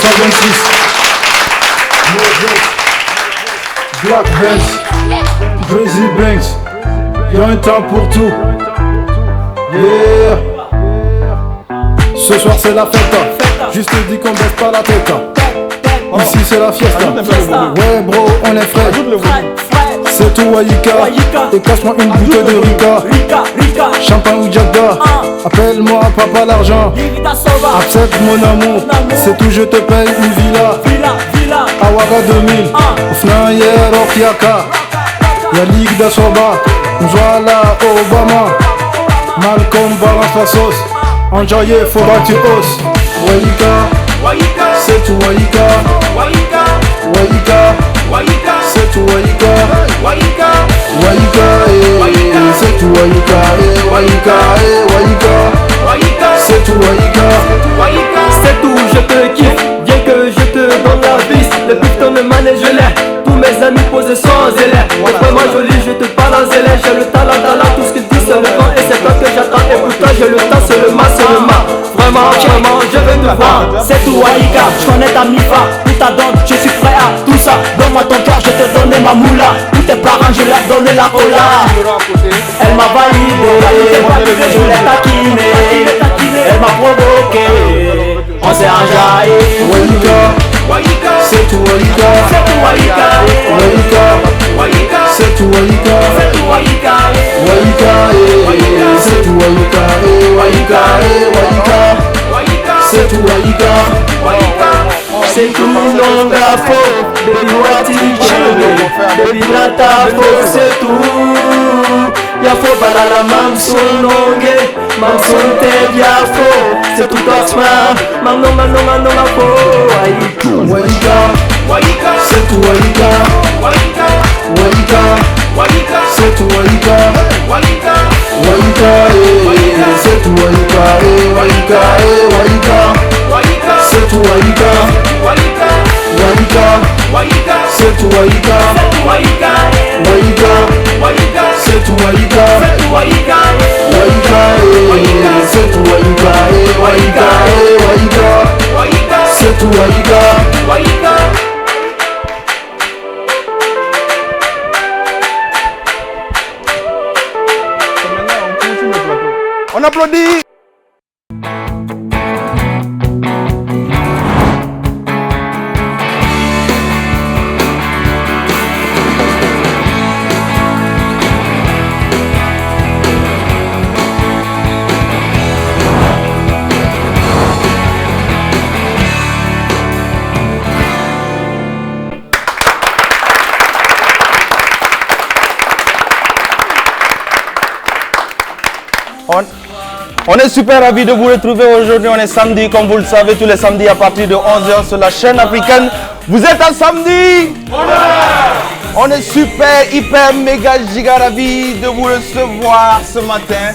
226. Black Benz, Crazy Banks, y'a un temps pour tout. Yeah. Ce soir c'est la fête, juste dis qu'on baisse pas la tête. Ici c'est la fiesta. Ouais bro, on est frais. C'est tout Waïka. Et cache-moi une bouteille de Rika. Champagne ou Jagda. Appelle-moi papa l'argent. Accepte mon amour. C'est tout, je te paye une villa. Awara 2000. Ofna hier Okiaka. Y'a Ligue d'Assoba. Njwala Obama. Malcolm balance la sauce. Enjaillé, faut battre os. Waïka. C'est tout Waïka. C'est tout Waïka. C'est tout Waïka. C'est tout Waïka. C'est tout, je te kiffe, bien que je te donne la vis. Le putain de manège je l'ai, tous mes amis posent sans zélé. Vraiment joli, je te parle en zélé. J'ai le talent, tout ce qu'ils disent c'est le vent. Et c'est toi que j'attends, et pourtant j'ai le temps, c'est le mal. Vraiment, je veux te voir. C'est tout Waïka, je connais ta mifa. Tout ta donne, je suis prêt à tout ça. Donne-moi ton cœur, je te donne ma moula. Tous tes parents, je leur donne la cola. Elle m'a validé, je l'ai taquiné. Elle m'a provoqué, on s'est enjaillé. Waïka, c'est tout Waïka. C'est tout Waïka. C'est tout Waïka. C'est tout non la faute, baby what you baby not ta faute, c'est tout. Y'a faux para la mamson longue, mamson te y'a faux, c'est tout oxma, mamnon la faux. Waïka, c'est tout Waïka. C'est tout Waïka. C'est tout Waïka. C'est tout Waïka. C'est tout Waïka. C'est tout Waïka. C'est tout Waïka. On applaudit. On est super ravis de vous retrouver aujourd'hui. On est samedi, comme vous le savez, tous les samedis à partir de 11h sur la chaîne africaine. Vous êtes un samedi? On est super, hyper, méga, giga ravis de vous recevoir ce matin.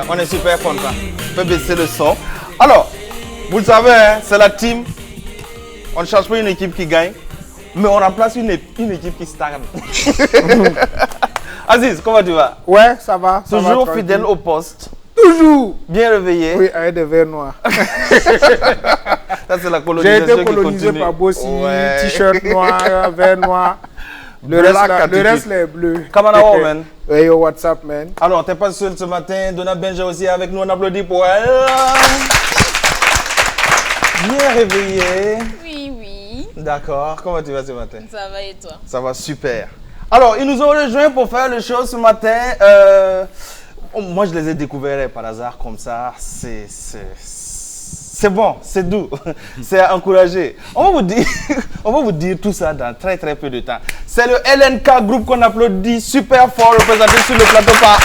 On est super content. Je peux baisser le son. Alors, vous le savez, hein, c'est la team. On ne cherche pas une équipe qui gagne, mais on remplace une équipe qui stagne. Aziz, comment tu vas? Ouais, ça va. Toujours fidèle au poste. Toujours. Bien réveillé. Oui, avec des verres noirs. Ça, c'est la colonisation. J'ai été colonisé par Bossi, ouais. T-shirt noir, verre noir. Le reste, les bleus. Kamanawa, man. Hey, yo, what's up, man? Alors, t'es pas seul ce matin. Donna Benja aussi avec nous. On applaudit pour elle. Bien réveillé. Oui. D'accord. Comment tu vas ce matin? Ça va et toi? Ça va super. Alors, ils nous ont rejoints pour faire le show ce matin. Moi, je les ai découverts par hasard comme ça. C'est bon, c'est doux, c'est encouragé. On va vous dire tout ça dans très très peu de temps. C'est le LNK Group qu'on applaudit super fort, représenté sur le plateau par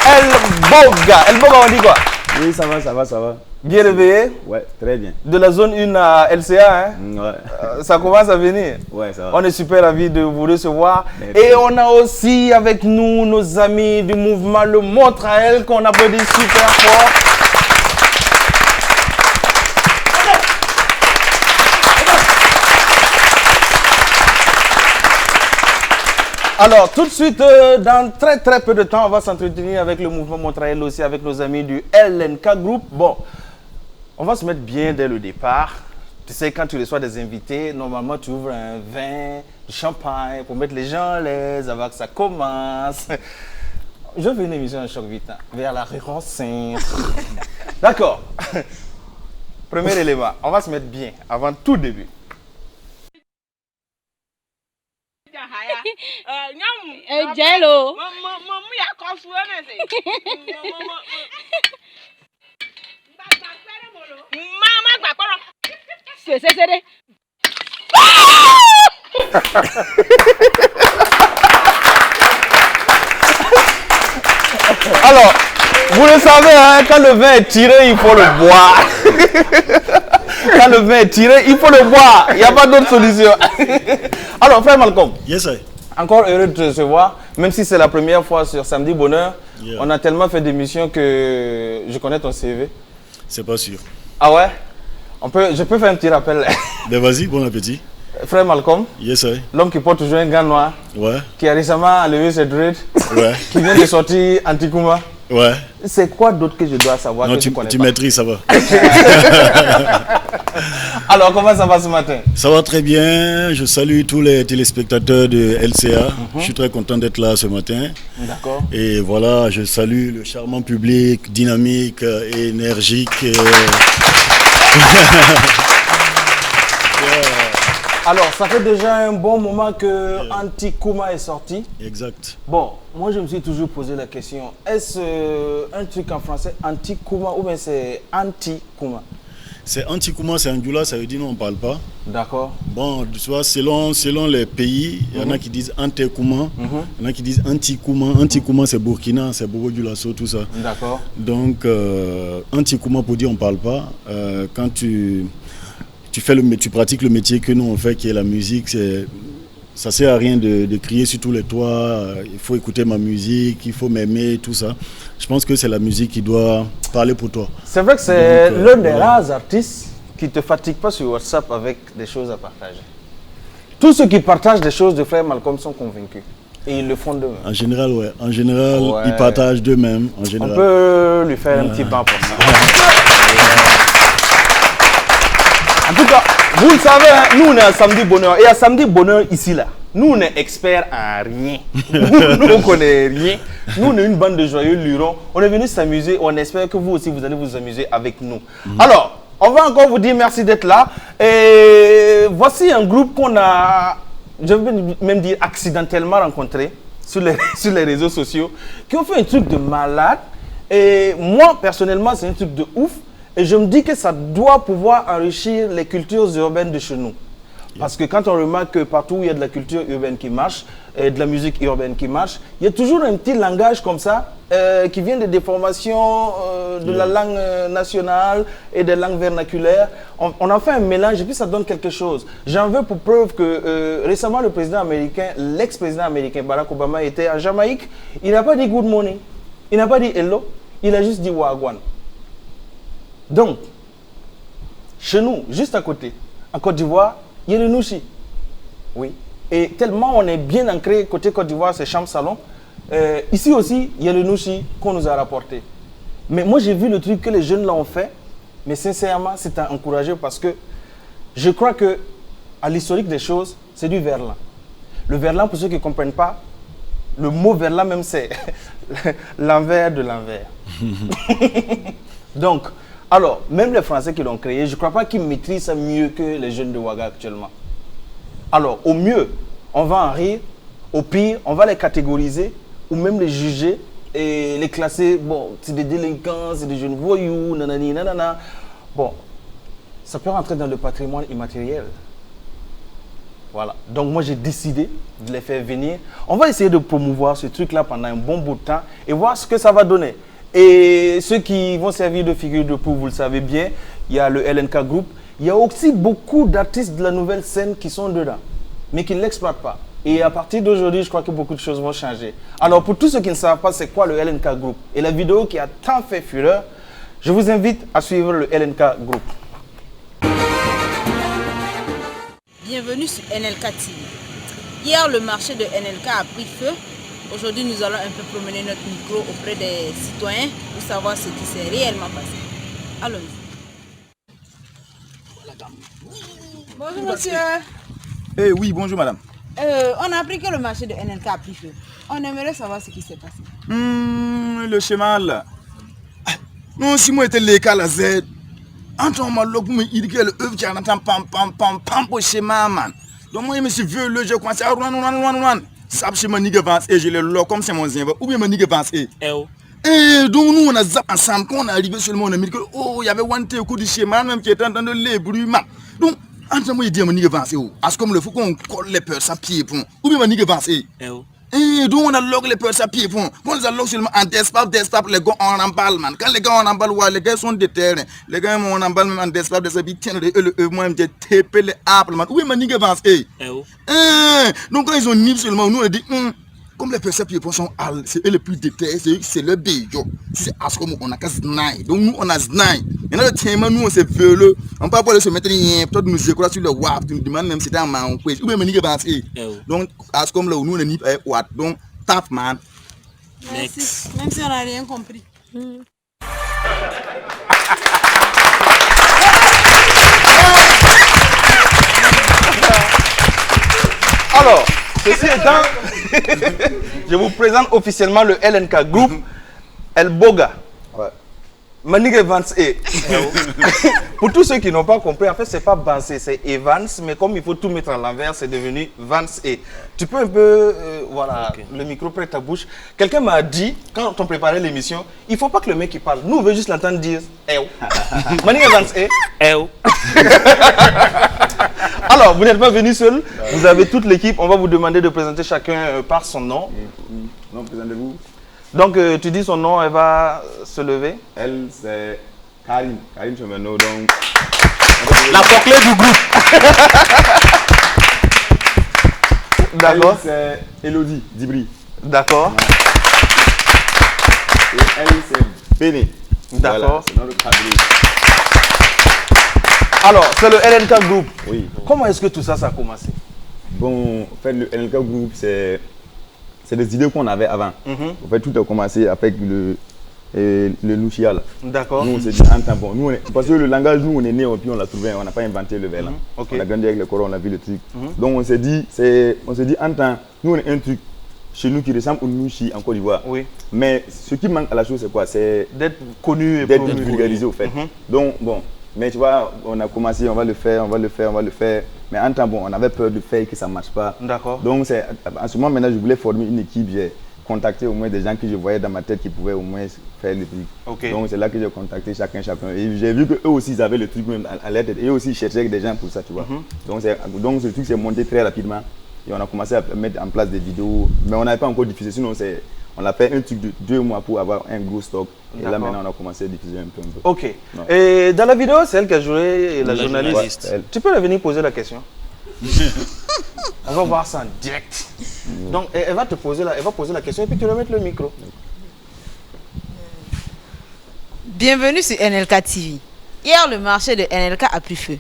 El Boga. El Boga, on dit quoi? Oui, ça va. Bien réveillé? Ouais, très bien. De la zone 1 à LCA, hein? Ouais. Ça commence à venir. Ouais, ça va. On est super ravis de vous recevoir. Merci. Et on a aussi avec nous nos amis du mouvement Le Montre à Elle qu'on applaudit super fort. Alors, tout de suite, dans très très peu de temps, on va s'entretenir avec le mouvement Montre à Elle aussi, avec nos amis du LNK Group. Bon, On va se mettre bien dès le départ. Tu sais, quand tu reçois des invités, normalement, tu ouvres un vin, du champagne, pour mettre les gens à l'aise avant que ça commence. Je fais une émission à Choc Vita, vers la rencontre. D'accord. Premier élément, on va se mettre bien avant tout début. Jello. Alors, vous le savez, hein, quand le vin est tiré, il faut le boire. Quand le vin est tiré, il faut le boire. Il n'y a pas d'autre solution. Alors, frère Malcolm. Yes, sir. Encore heureux de te recevoir, même si c'est la première fois sur Samedi Bonheur. Yeah. On a tellement fait d'émissions que je connais ton CV. C'est pas sûr. Ah ouais? Je peux faire un petit rappel. Ben vas-y, bon appétit. Frère Malcolm, Yes, sir. l'homme qui porte toujours un gant noir, Ouais, qui a récemment enlevé ses dreads, ouais, qui vient de sortir Antikuma. ouais. C'est quoi d'autre que je dois savoir Non, que tu connais tu pas? maîtrises, ça va. Alors, comment ça va ce matin? Ça va très bien. Je salue tous les téléspectateurs de LCA. Je suis très content d'être là ce matin. D'accord. Et voilà, je salue le charmant public, dynamique, énergique. Alors, ça fait déjà un bon moment que Antikuma est sorti. Exact. Bon, moi je me suis toujours posé la question, est-ce un truc en français, Antikuma, ou bien c'est Antikuma? C'est Antikuma, c'est Angoula, ça veut dire non, on ne parle pas. D'accord. Bon, tu vois, selon les pays, il y en a qui disent Antekuma, il y en a qui disent Antikuma. Antikuma, c'est Burkina, c'est Bobo du Lasso, tout ça. D'accord. Donc, Antikuma, pour dire on ne parle pas, quand tu pratiques le métier que nous on fait, qui est la musique, ça ne sert à rien de crier sur tous les toits, il faut écouter ma musique, il faut m'aimer, tout ça. Je pense que c'est la musique qui doit parler pour toi. C'est vrai que c'est Donc, l'un des voilà. rares artistes qui ne te fatigue pas sur WhatsApp avec des choses à partager. Tous ceux qui partagent des choses de Frère Malcolm sont convaincus. Et ils le font d'eux-mêmes. En général, ouais. En général, Ouais. ils partagent d'eux-mêmes. En On général. peut lui faire un petit banc pour ça. En tout cas, vous le savez, hein, nous on est à Samedi Bonheur. Et à Samedi Bonheur, ici, là, nous on est experts en rien. Nous on connaît rien. Nous on est une bande de joyeux lurons. On est venu s'amuser. On espère que vous aussi, vous allez vous amuser avec nous. Alors, on va encore vous dire merci d'être là. Et voici un groupe qu'on a, je vais même dire accidentellement rencontré sur les réseaux sociaux, qui ont fait un truc de malade. Et moi, personnellement, c'est un truc de ouf. Et je me dis que ça doit pouvoir enrichir les cultures urbaines de chez nous. Parce que quand on remarque que partout où il y a de la culture urbaine qui marche, et de la musique urbaine qui marche, il y a toujours un petit langage comme ça qui vient des déformations de la langue nationale et des langues vernaculaires. On en fait un mélange et puis ça donne quelque chose. J'en veux pour preuve que récemment le président américain, l'ex-président américain Barack Obama était en Jamaïque. Il n'a pas dit good morning, il n'a pas dit hello, il a juste dit wagwan. Donc, chez nous, juste à côté, en Côte d'Ivoire, il y a le nouchi. Oui. Et tellement on est bien ancré côté Côte d'Ivoire, c'est chambre-salon. Ici aussi, il y a le nouchi qu'on nous a rapporté. Mais moi, j'ai vu le truc que les jeunes là ont fait. Mais sincèrement, c'est à encourager parce que je crois que à l'historique des choses, c'est du verlan. Le verlan, pour ceux qui ne comprennent pas, le mot verlan même, c'est l'envers de l'envers. Donc, alors, même les Français qui l'ont créé, je ne crois pas qu'ils maîtrisent ça mieux que les jeunes de Ouaga actuellement. Alors, au mieux, on va en rire. Au pire, on va les catégoriser ou même les juger et les classer. Bon, c'est des délinquants, c'est des jeunes voyous, nanani, nanana. Bon, ça peut rentrer dans le patrimoine immatériel. Voilà. Donc, moi, j'ai décidé de les faire venir. On va essayer de promouvoir ce truc-là pendant un bon bout de temps et voir ce que ça va donner. Et ceux qui vont servir de figure de proue, vous le savez bien, il y a le LNK Group. Il y a aussi beaucoup d'artistes de la nouvelle scène qui sont dedans, mais qui ne l'exploitent pas. Et à partir d'aujourd'hui, je crois que beaucoup de choses vont changer. Alors, pour tous ceux qui ne savent pas c'est quoi le LNK Group et la vidéo qui a tant fait fureur, je vous invite à suivre le LNK Group. Bienvenue sur NLK TV. Hier, le marché de NLK a pris feu. Aujourd'hui, nous allons un peu promener notre micro auprès des citoyens pour savoir ce qui s'est réellement passé. Allons-y. Bonjour monsieur. Eh oui, bonjour madame. On a appris que le marché de NLK a pris feu. On aimerait savoir ce qui s'est passé. Le chemin là. Non, si moi était le cas là, Z. Entre moi, l'eau pour me dire que le œuf qui a pam au chemin, man. Donc moi, je me suis vu le jeu, commencé à run. Ça, je me nique avance et je le lock comme c'est mon zin. Ou bien me nique avance et. Et donc nous, on a zappé ensemble. Quand on est arrivé seulement, on a mis que, oh, il y avait one day au coup du chemin, même qui était en train de les bruits, man. Donc, entre moi, il dit, me nique avance et. Est-ce comme le faut qu'on colle les peurs, ça pied pour. Ou bien me nique avance et. Et donc on a log les peurs à pied pour. Quand on les a log seulement en desktop, les gars en emballe, man. Quand les gars en emballe, ouais, les gars sont des terrains. Les gars en emballe, même en desktop, ils tiennent le moi, je tape les apples, man. Oui, mais n'y avance, donc quand ils ont nip seulement, nous on a dit, comme les peurs à pied pour sont c'est eux les plus déterrés, c'est le béjo. C'est à ce qu'on a qu'à znaï. Donc nous on a znaï. Et là le thème, nous on s'est veulé. On peut pas se mettre rien, peut-être nous écouter sur le WAP, tu me demandes même si c'était un man, oui, mais n'y avance, donc à ce comme là où nous on n'y pas what. Donc tap man. Merci. Même si on n'a rien compris. Alors, ceci étant, je vous présente officiellement le LNK Group, El Boga. Manigue Evans et. Pour tous ceux qui n'ont pas compris, en fait, c'est pas Vance, c'est Evans, mais comme il faut tout mettre à l'envers, c'est devenu Vance et. Tu peux un peu, voilà, le micro près de ta bouche. Quelqu'un m'a dit, quand on préparait l'émission, il faut pas que le mec qui parle, nous on veut juste l'entendre dire Manigue Evans et. Alors, vous n'êtes pas venu seul, vous avez toute l'équipe, on va vous demander de présenter chacun par son nom. Non, présentez-vous. Donc, tu dis son nom, elle va se lever. Elle, c'est Karine. Karine Chemeno, donc. La clé du groupe. D'accord. Elle, c'est Elodie Dibri. D'accord. Et elle, c'est Béné. D'accord. Voilà, c'est notre cadre. Alors, c'est le LNK Group. Oui. Comment est-ce que tout ça a commencé? Bon, en fait, le LNK Group, c'est des idées qu'on avait avant. En fait, tout a commencé avec le Nushia. D'accord. Nous, on s'est dit, bon, nous, parce que le langage, nous, on est né, puis on l'a trouvé, on n'a pas inventé le verlan. On a grandi avec le Coran, on a vu le truc. Donc, on s'est dit, en temps, nous, on est un truc chez nous qui ressemble au Nushi en Côte d'Ivoire. Oui. Mais ce qui manque à la chose, c'est quoi? C'est d'être connu et d'être vulgarisé, au fait. Donc, bon. Mais tu vois, on a commencé, on va le faire. Mais en temps, bon, on avait peur de faire que ça ne marche pas. D'accord. Donc, en ce moment, maintenant, je voulais former une équipe. J'ai contacté au moins des gens que je voyais dans ma tête qui pouvaient au moins faire le truc. Okay. Donc, c'est là que j'ai contacté chacun. Et j'ai vu qu'eux aussi, ils avaient le truc même à l'aide. Et eux aussi, ils cherchaient des gens pour ça, tu vois. Donc, ce truc s'est monté très rapidement. Et on a commencé à mettre en place des vidéos. Mais on n'avait pas encore diffusé. Sinon, on a fait un truc de 2 mois pour avoir un gros stock. Et là, maintenant, on a commencé à diffuser un peu. Ok. Non. Et dans la vidéo, c'est elle qui a joué la journaliste. Ouais, tu peux venir poser la question. On va voir ça en direct. Donc, elle va poser la question et puis tu vas mettre le micro. Bienvenue sur NLK TV. Hier, le marché de NLK a pris feu.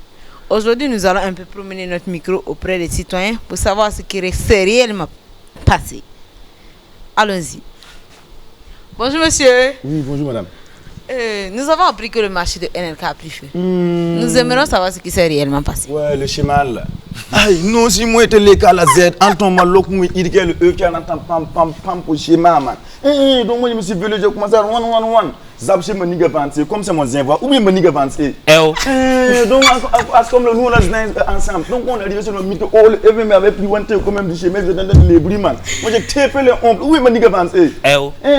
Aujourd'hui, nous allons un peu promener notre micro auprès des citoyens pour savoir ce qui s'est réellement passé. Allons-y. Bonjour monsieur. Oui, bonjour madame. Nous avons appris que le marché de NLK a pris feu. Nous aimerions savoir ce qui s'est réellement passé. Ouais, le schéma là. Aïe, non, si moi j'étais les cas la Z, Anton Malok, moi il dit le E qui entend pam pour schéma, man. Donc moi je me suis vu, j'ai commencé à one. Zabché me nigue avancé, comme c'est mon zévois, ou bien me nigue avancé. Donc, comme nous on a ensemble, donc on est arrivé sur le mythe, oh, le EVM avait pris one tail quand même du schéma, je donne les bruits, man. Moi j'ai tapé les ombres, ou bien me nigue avancé.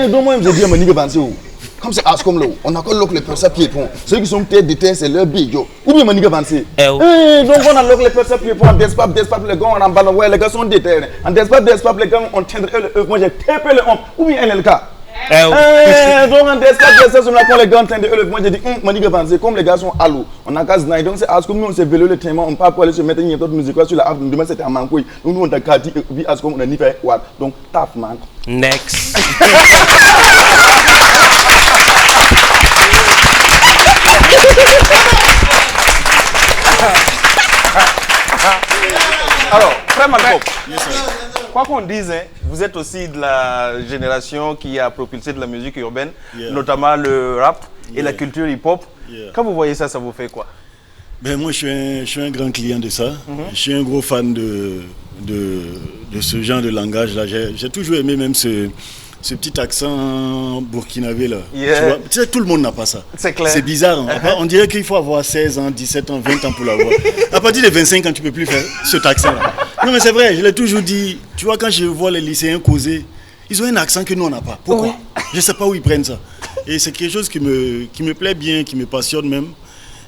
Donc moi je dis me nigue avancé. Comme c'est comme là, on a encore les personnes pieds pour. Ceux qui sont tête de terre, c'est leur bijo. Ou bien manique avancé. Donc on a les personnes pieds pour en despape, les gars on en ballon, ouais, les gars sont de terre. En despape, les gars on tiendrait moi j'ai tapé les hommes. Ou bien NLK. Donc en despape, on a quand les gars on tiendrait le moi j'ai dit, manique avancé, comme les gars sont à l'eau. On a casse night, donc c'est comme nous on s'est vélo le témoin, on peut pas aller se mettre une autre musique sur la affaire, demain c'était à Mankoui. Donc nous on a quartier, puis comme on a ni fait what. Donc taf man. Next. Alors, très mal. Quoi qu'on dise, vous êtes aussi de la génération qui a propulsé de la musique urbaine, notamment le rap et la culture hip-hop. Quand vous voyez ça, ça vous fait quoi? Ben moi, je suis un grand client de ça. Je suis un gros fan de ce genre de langage-là. J'ai toujours aimé même ce petit accent burkinabé là. Yeah. Tu vois, tu sais, tout le monde n'a pas ça. C'est clair. C'est bizarre. Hein? On dirait qu'il faut avoir 16 ans, 17 ans, 20 ans pour l'avoir. À partir de 25 ans, tu ne peux plus faire cet accent-là. Non mais c'est vrai, je l'ai toujours dit. Tu vois, quand je vois les lycéens causer, ils ont un accent que nous, on n'a pas. Pourquoi? Je ne sais pas où ils prennent ça. Et c'est quelque chose qui me plaît bien, qui me passionne même.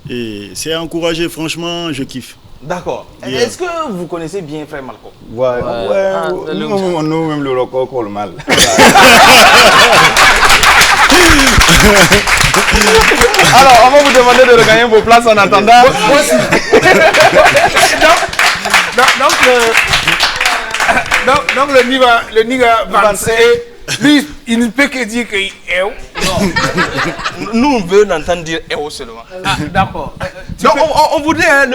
Et c'est à encourager, franchement, je kiffe. D'accord. Yeah. Est-ce que vous connaissez bien Frère Malcolm? Nous-mêmes, le record colle mal. Alors, on va vous demander de regagner vos places en attendant. Moi aussi. Donc le nigga Vancé, lui, il ne peut que dire qu'il est où. Nous, on veut l'entendre dire EO seulement. Ah, d'accord. Donc, on voudrait, hein,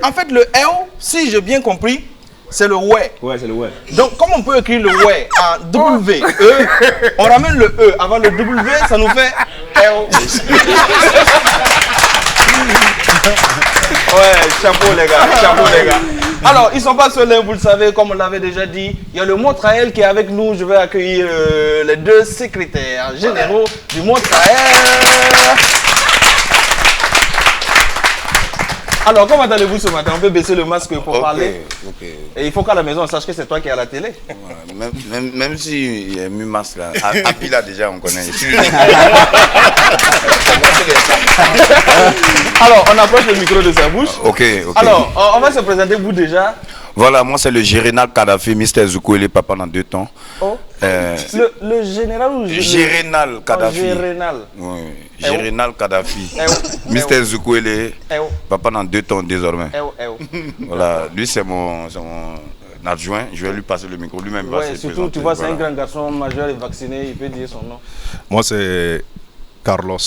en fait, le EO, si j'ai bien compris, c'est le ouais. Ouais, c'est le ouais. Donc, comme on peut écrire le ouais en W, E, on ramène le E avant le W, ça nous fait EO. Ouais, chapeau les gars, chapeau les gars. Alors, ils ne sont pas seuls, vous le savez, comme on l'avait déjà dit. Il y a le Montraël qui est avec nous. Je vais accueillir les deux secrétaires généraux du Montraël. Alors, comment allez-vous ce matin? On peut baisser le masque pour parler. Et il faut qu'à la maison, on sache que c'est toi qui es à la télé. Ouais, même s'il y a mis masque là, Happy là déjà on connaît. Alors, on approche le micro de sa bouche. Ok. Alors, on va se présenter vous déjà. Voilà, moi c'est le Gérénal Kadhafi, Mr. Zoukouli, papa dans 2 temps. Oh. Le général ou Gérénal Kadhafi. Gérénal. Oui. Gérénal Kadhafi. Mr. Zoukouli, papa dans 2 temps désormais. Voilà, lui c'est mon adjoint. Je vais lui passer le micro. Lui-même va se surtout, présenter. tu vois, c'est un grand garçon majeur et vacciné, il peut dire son nom. Moi c'est Carlos.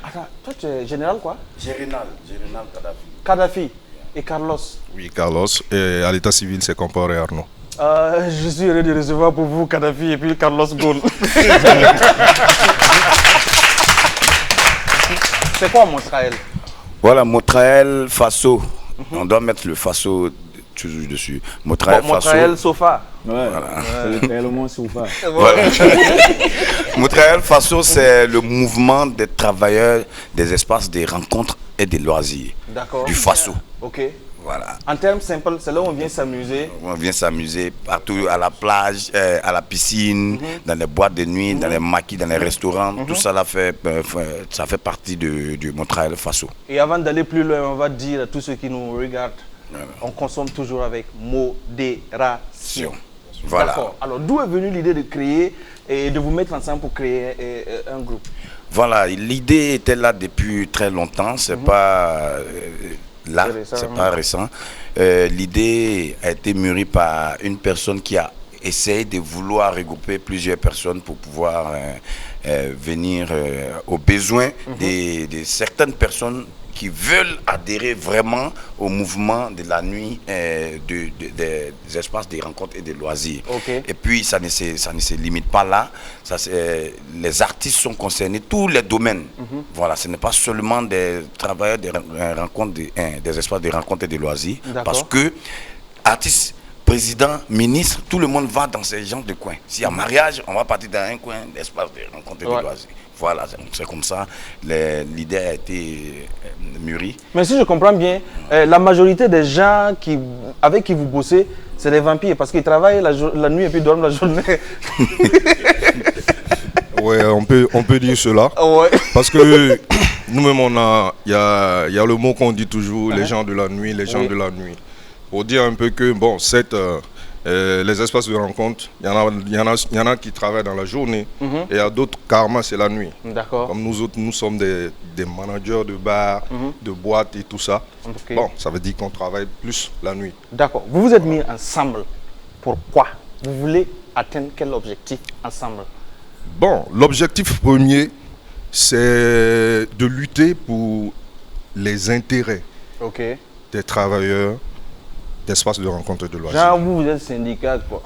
Attends, toi tu es général quoi? Gérénal Kadhafi. Kadhafi et Carlos. Oui, Carlos. Et à l'état civil, c'est Comparé Arnaud. Je suis heureux de recevoir pour vous Kadhafi et puis Carlos Ghosn. C'est quoi Montraël? Voilà, Montraël Faso. On doit mettre le Faso toujours dessus. Montraël Faso. Montraël Sofa. Ouais, c'est le sofa. Voilà. Montraël Faso, c'est le mouvement des travailleurs des espaces de rencontres et des loisirs. D'accord. Du Faso. Ok. Voilà. En termes simples, c'est là où on vient s'amuser. On vient s'amuser partout, à la plage, à la piscine, dans les boîtes de nuit, dans les maquis, dans les restaurants. Tout ça, là, ça fait partie du Montraël Faso. Et avant d'aller plus loin, on va dire à tous ceux qui nous regardent, on consomme toujours avec modération. Voilà. D'accord. Alors, d'où est venue l'idée de créer et de vous mettre ensemble pour créer un groupe? Voilà, l'idée était là depuis très longtemps, c'est pas là, c'est pas récent. L'idée a été mûrie par une personne qui a essayé de vouloir regrouper plusieurs personnes pour pouvoir venir aux besoins de certaines personnes qui veulent adhérer vraiment au mouvement de la nuit des espaces de rencontres et de loisirs. Okay. Et puis ça ne se limite pas là, les artistes sont concernés, tous les domaines. Voilà, ce n'est pas seulement des travailleurs des rencontres, des espaces de rencontres et de loisirs, parce que artistes, président, ministre, tout le monde va dans ces genres de coins. S'il y a mariage, on va partir dans un coin d'espace de rencontres et de loisirs. Voilà, c'est comme ça, l'idée a été mûrie. Mais si je comprends bien, la majorité des gens avec qui vous bossez, c'est des vampires parce qu'ils travaillent la nuit et puis dorment la journée. Oui, on peut dire cela. Ouais. Parce que nous-mêmes, il y a le mot qu'on dit toujours, les gens de la nuit, les gens de la nuit. Pour dire un peu que, bon, les espaces de rencontre, il y en a qui travaillent dans la journée et il y a d'autres, carrément, c'est la nuit. D'accord. Comme nous autres, nous sommes des managers de bars, de boîtes et tout ça. Okay. Bon, ça veut dire qu'on travaille plus la nuit. D'accord. Vous vous êtes mis ensemble. Pourquoi? Vous voulez atteindre quel objectif ensemble? Bon, l'objectif premier, c'est de lutter pour les intérêts des travailleurs d'espaces de rencontre et de loisirs. Genre, vous êtes syndicat, quoi.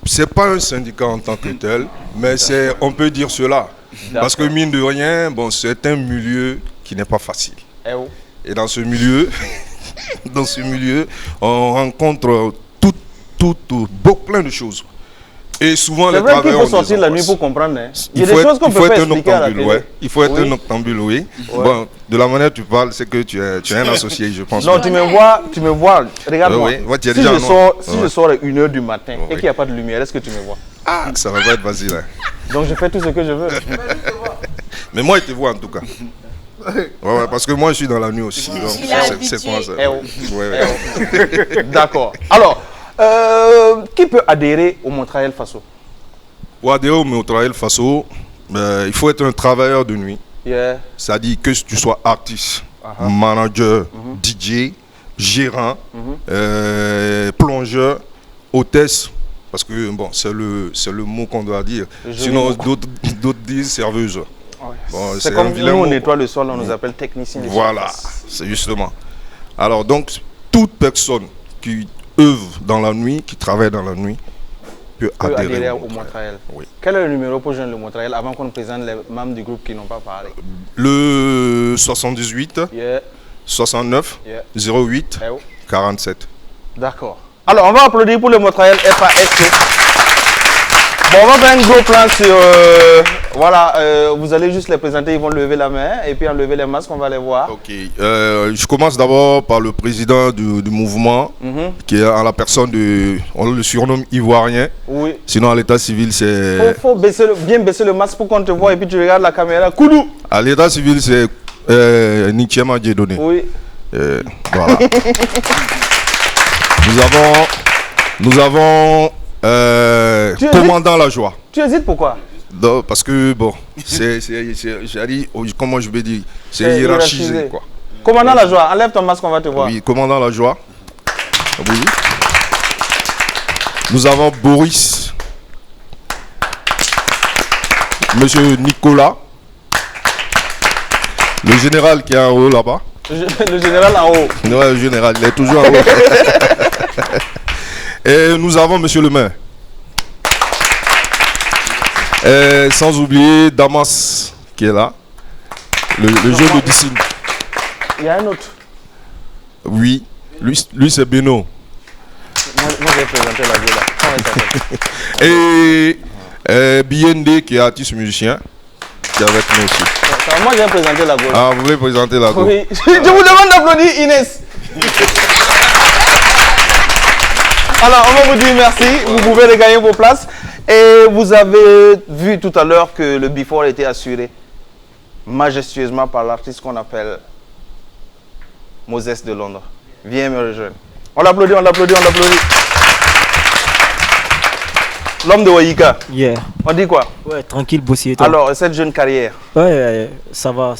C'est pas un syndicat en tant que tel, mais on peut dire cela. Parce que mine de rien, bon, c'est un milieu qui n'est pas facile. Et dans ce milieu, on rencontre plein de choses. Et souvent, c'est les vrai qu'il travailleurs faut sortir la nuit pour comprendre. Hein. Il y a des choses qu'on peut pas expliquer à la télé. Ouais. Il faut être un octambule, oui. Ouais. Bon, de la manière que tu parles, c'est que tu es un associé, je pense. Non, tu me vois, regarde-moi. Oui. Si je sors à 1h du matin et qu'il n'y a pas de lumière, est-ce que tu me vois? Ah, ça va pas être facile. Hein. Donc je fais tout ce que je veux. Mais moi, je te vois en tout cas. Ouais, parce que moi, je suis dans la nuit aussi. Donc c'est quoi ça? D'accord. Alors, qui peut adhérer au Montréal Faso? Pour adhérer au Montréal Faso, il faut être un travailleur de nuit. Yeah. C'est-à-dire que tu sois artiste, manager, DJ, gérant, plongeur, hôtesse, parce que bon, c'est le mot qu'on doit dire. Sinon, d'autres disent serveuse. Bon, c'est comme nous, on nettoie le sol, on nous appelle technicien. Voilà, c'est justement. Alors donc, toute personne qui œuvre dans la nuit, qui travaille dans la nuit, peut adhérer au Montréal. Oui. Quel est le numéro pour joindre le Montréal avant qu'on nous présente les membres du groupe qui n'ont pas parlé? Le 78 69 08 47. D'accord. Alors, on va applaudir pour le Montréal FAS. Bon, on va faire un gros plan sur... vous allez juste les présenter, ils vont lever la main et puis enlever les masques, on va les voir. Ok. Je commence d'abord par le président du mouvement, qui est en la personne de... On le surnomme Ivoirien. Oui. Sinon, à l'état civil, c'est... Il faut bien baisser le masque pour qu'on te voit et puis tu regardes la caméra. Koudou! À l'état civil, c'est Nichema Dieudonné. Oui. Voilà. Nous avons commandant la joie. Tu hésites pourquoi? Non, parce que bon, comment je vais dire, c'est hiérarchisé quoi. Commandant la joie, enlève ton masque, on va te voir. Oui, commandant la joie. Oui. Nous avons Boris, Monsieur Nicolas, le général qui est en haut là-bas. Le général en haut. Non, le général, il est toujours en haut. Et nous avons Monsieur le maire. Et sans oublier Damas qui est là. Le jeu de Dissine. Il y a un autre. Oui, lui c'est Beno. Moi j'ai présenté la vie là. Et BND qui est artiste musicien qui est avec nous aussi. Moi j'ai présenté la Gola. Ah, vous voulez présenter la Gola? Oui. Je vous demande d'applaudir Inès. Alors, on va vous dire merci. Vous pouvez regagner vos places. Et vous avez vu tout à l'heure que le before a été assuré majestueusement par l'artiste qu'on appelle Moses de Londres. Viens me rejoindre. On l'applaudit, on l'applaudit, on l'applaudit. L'homme de Wayika. Yeah. On dit quoi? Ouais, tranquille, bossy et toi. Alors, cette jeune carrière. Ouais, ça va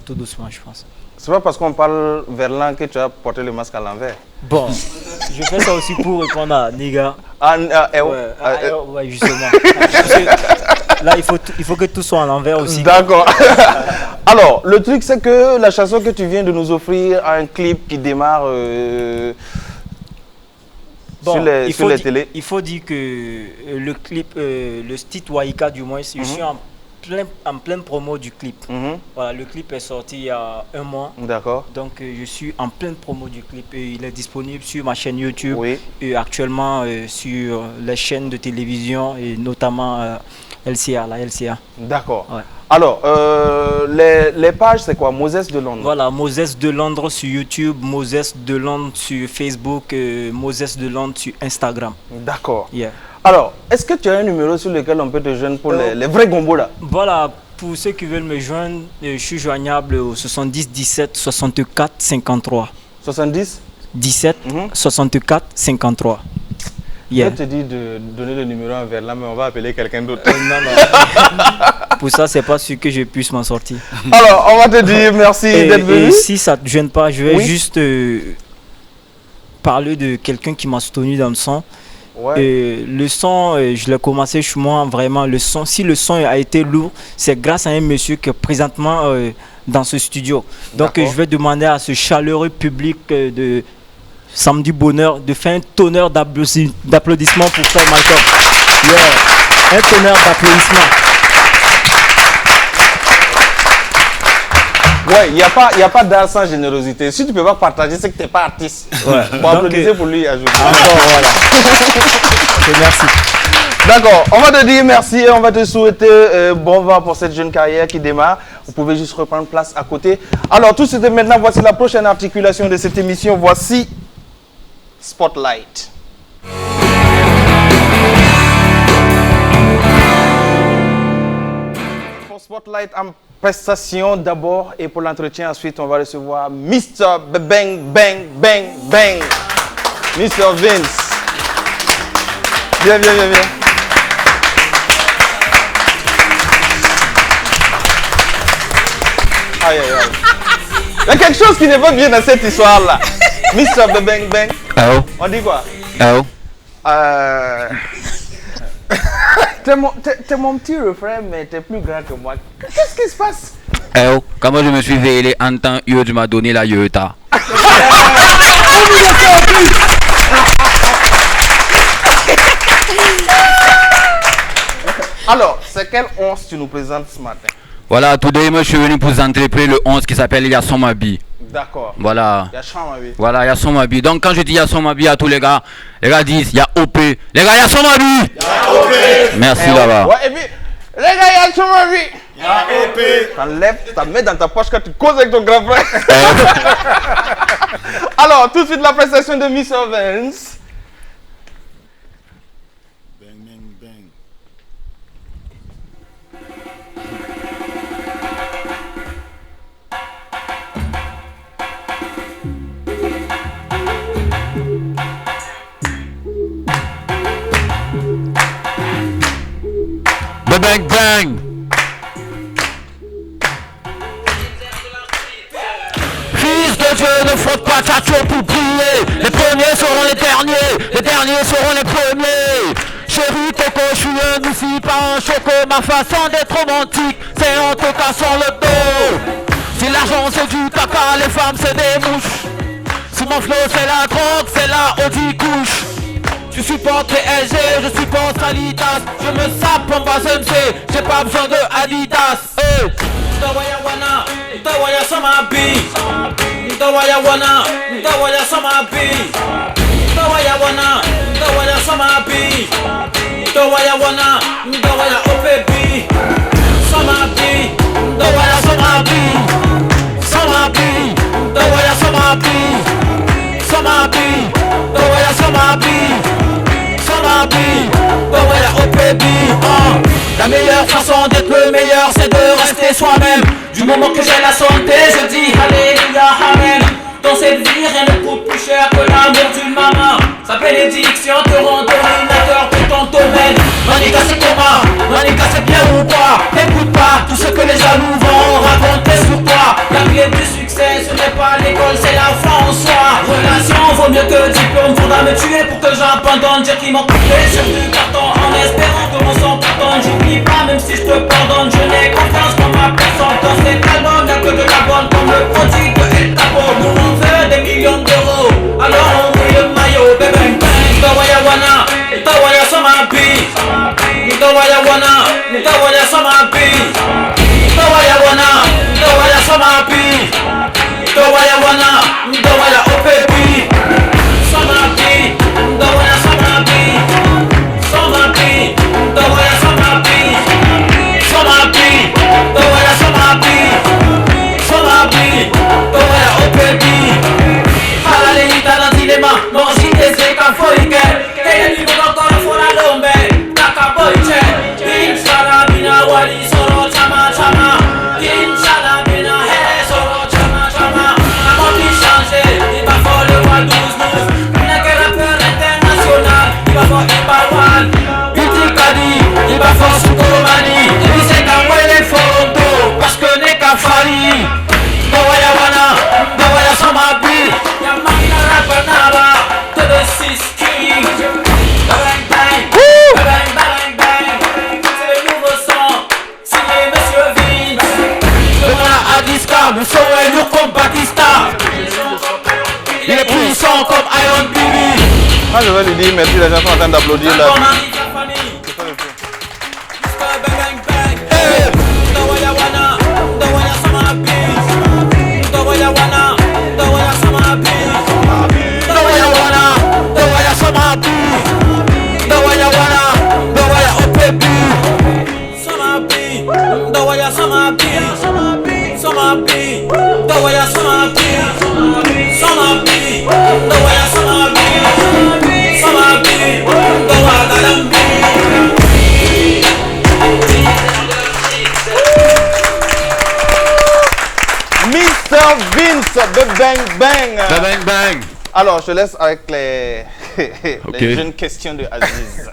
tout doucement, je pense. C'est pas parce qu'on parle verlan que tu as porté le masque à l'envers. Bon, je fais ça aussi pour répondre à Niga. Ouais, justement. Là, il faut que tout soit à l'envers aussi. D'accord. Alors, le truc, c'est que la chanson que tu viens de nous offrir a un clip qui démarre sur les télés. Il faut dire que le clip, le titre Wayika, du moins, je suis en pleine promo du clip. Voilà, le clip est sorti il y a un mois. D'accord. Donc je suis en pleine promo du clip. Il est disponible sur ma chaîne YouTube et actuellement sur les chaînes de télévision et notamment LCA, la LCA. D'accord. Ouais. Alors, les pages, c'est quoi? Moses de Londres. Voilà, Moses de Londres sur YouTube, Moses de Londres sur Facebook, Moses de Londres sur Instagram. D'accord. Yeah. Alors, est-ce que tu as un numéro sur lequel on peut te joindre pour les vrais gombos là? Voilà, pour ceux qui veulent me joindre, je suis joignable au 70 17 64 53. 70 17 64 53. Yeah. Je te dis de donner le numéro en verlan, mais on va appeler quelqu'un d'autre. Non. Pour ça, c'est pas sûr que je puisse m'en sortir. Alors, on va te dire merci d'être venu. Et si ça ne te gêne pas, je vais juste parler de quelqu'un qui m'a soutenu dans le son. Ouais. Le son, je l'ai commencé chez moi, vraiment. Le son, si le son a été lourd, c'est grâce à un monsieur qui est présentement dans ce studio. Donc, je vais demander à ce chaleureux public de Samedi Bonheur de faire un tonnerre d'applaudissements pour Frère Malcolm. Yeah. Un tonnerre d'applaudissements. Ouais, il n'y a pas d'art sans générosité. Si tu ne peux pas partager, c'est que tu n'es pas artiste. Ouais. Bon, applaudissez pour lui. Ajouter. Voilà. Okay, merci. D'accord, on va te dire merci et on va te souhaiter bon vent pour cette jeune carrière qui démarre. Vous pouvez juste reprendre place à côté. Alors, tout de suite maintenant, voici la prochaine articulation de cette émission. Voici Spotlight. Pour Spotlight en prestation d'abord et pour l'entretien ensuite, on va recevoir Mr. Bang Bang Bang Bang. Mr. Vince. Viens. Aïe. Il y a quelque chose qui ne va bien dans cette histoire-là. Mr. Bang Bang. Oh. On dit quoi? Oh. T'es mon petit refrain, mais t'es plus grand que moi. Qu'est-ce qui se passe? Oh. Comment je me suis veillé en temps, tu m'as donné la Yota. Alors, c'est quelle once tu nous présentes ce matin? Voilà, tout de moi je suis venu pour vous entreprendre le 11 qui s'appelle Yasson Mabi. D'accord. Voilà. Yasson Mabi. Voilà, Yasson Mabi. Donc quand je dis Yasson Mabi à tous les gars disent il y a OP. Les gars, Yasson Mabi. Merci là-bas. Ouais, et puis, les gars, Yasson Mabi. Il y a OP. T'enlèves, tu mets dans ta poche quand tu causes avec ton grand frère. Alors, tout de suite la prestation de Miss Vance. Bang bang. Fils de Dieu, ne faute pas tchatcho pour prier. Les premiers seront les derniers seront les premiers. Chérie Coco, je suis un outil, pas un choco. Ma façon d'être romantique, c'est en tout cas sur le dos. Si l'argent c'est du caca, les femmes c'est des mouches. Si mon flow c'est la drogue, c'est la Audi couche. Tu supportes PSG, je supporte Alitas. Je me sape en bas MC, j'ai pas besoin de Adidas. Ndawaya wana, ndawaya sama bi. Ndawaya wana, ndawaya sama bi. Ndawaya wana, ndawaya sama bi. Ndawaya wana, ndawaya OPB. Sama bi, ndawaya sama bi. Sama bi, ndawaya sama bi. Sama bi, ndawaya sama bi. La meilleure façon d'être le meilleur, c'est de rester soi-même. Du moment que j'ai la santé, je dis Alléluia, Amen. Dans cette vie, rien ne coûte plus cher que l'amour d'une maman. Sa bénédiction te rend dominateur de ton domaine. Manika c'est comment? Manika c'est bien ou quoi? N'écoute pas tout ce que les jaloux vont raconter sur toi. La clé du succès, ce n'est pas l'école, c'est la foi en soi. Relation vaut mieux que diplôme. Faudra me tuer pour que j'abandonne. Dire qu'ils m'ont coupé sur du carton en espérant que mon sang pardonne. J'oublie pas même si je te pardonne. Je n'ai confiance dans ma personne. Dans cet album, y'a que de la bonne comme le prodigue de El Capo. Nous on veut des millions d'euros, alors on brille le maillot. Bang bang, ndawaya wana, ndawaya sama bi. Ndawaya wana, ndawaya sama bi. Ndawaya wana, ndawaya sama bi. Ndawaya wana, ndawaya OPB. Sama bi, ndawaya sama bi. Sama bi, ndawaya sama bi. Sama bi, ndawaya sama bi. Sama bi, ndawaya OPB. Halale itala dilema, monji eze kafoike. Kaya libo dokoro fora lombe, kaka boiche. Inshallah bina wali soro chama chama. Inshallah bina he soro chama chama. La mode change, il va faire le roi 12-12. Il n'a que rappeur international, il va faire Ibawan. Bitikadi, il va faire Sukomani. Il sait qu'à moi les photos, parce que n'est qu'à Fari. Ndawaya wana, ndawaya sama bi. Y'a Makina Rapanaba, to the 6 King. Bang bang, bang bang bang. C'est le nouveau son, signé Monsieur Vince. Demain à Disca, le son est lourd comme Batista. Il est puissant comme Iron Bibi. Ah, je vais lui dire merci, les gens sont en train d'applaudir là. Ndawaya wana, ndawaya sama bi. Bang Bang. Bang Bang. Alors, je laisse avec les Okay. jeunes questions de Aziz.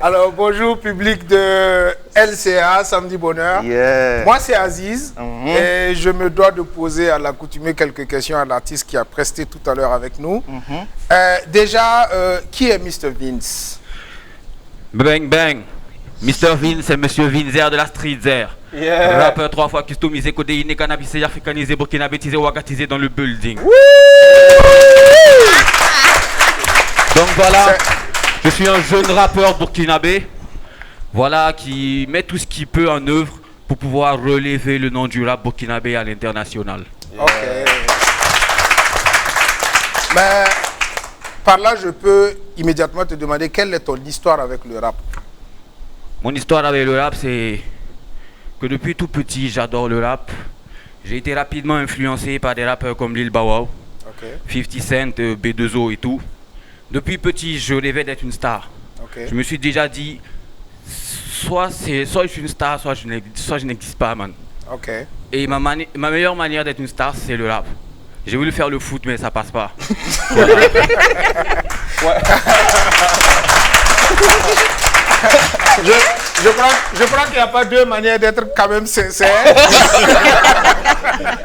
Alors, bonjour public de LCA, Samedi Bonheur. Yeah. Moi, c'est Aziz et je me dois de poser à l'accoutumée quelques questions à l'artiste qui a presté tout à l'heure avec nous. Déjà, qui est Mr. Vince? Bang Bang. Mr. Vince, c'est Monsieur Vinzer de la Street Air. Yeah. Rappeur 3 fois customisé, codéiné, cannabisé, africanisé, burkinabétisé, wagatisé dans le building. Donc voilà, je suis un jeune rappeur burkinabé, voilà, qui met tout ce qu'il peut en œuvre pour pouvoir relever le nom du rap burkinabé à l'international. Ok. Mais par là, je peux immédiatement te demander quelle est ton histoire avec le rap. Mon histoire avec le rap, c'est que depuis tout petit, j'adore le rap. J'ai été rapidement influencé par des rappeurs comme Lil Bow Wow, 50 Cent, B2O et tout. Depuis petit, je rêvais d'être une star. Je me suis déjà dit, soit je suis une star, soit je n'existe pas, man. Et ma meilleure manière d'être une star, c'est le rap. J'ai voulu faire le foot, mais ça passe pas. Je crois qu'il n'y a pas deux manières d'être quand même sincère.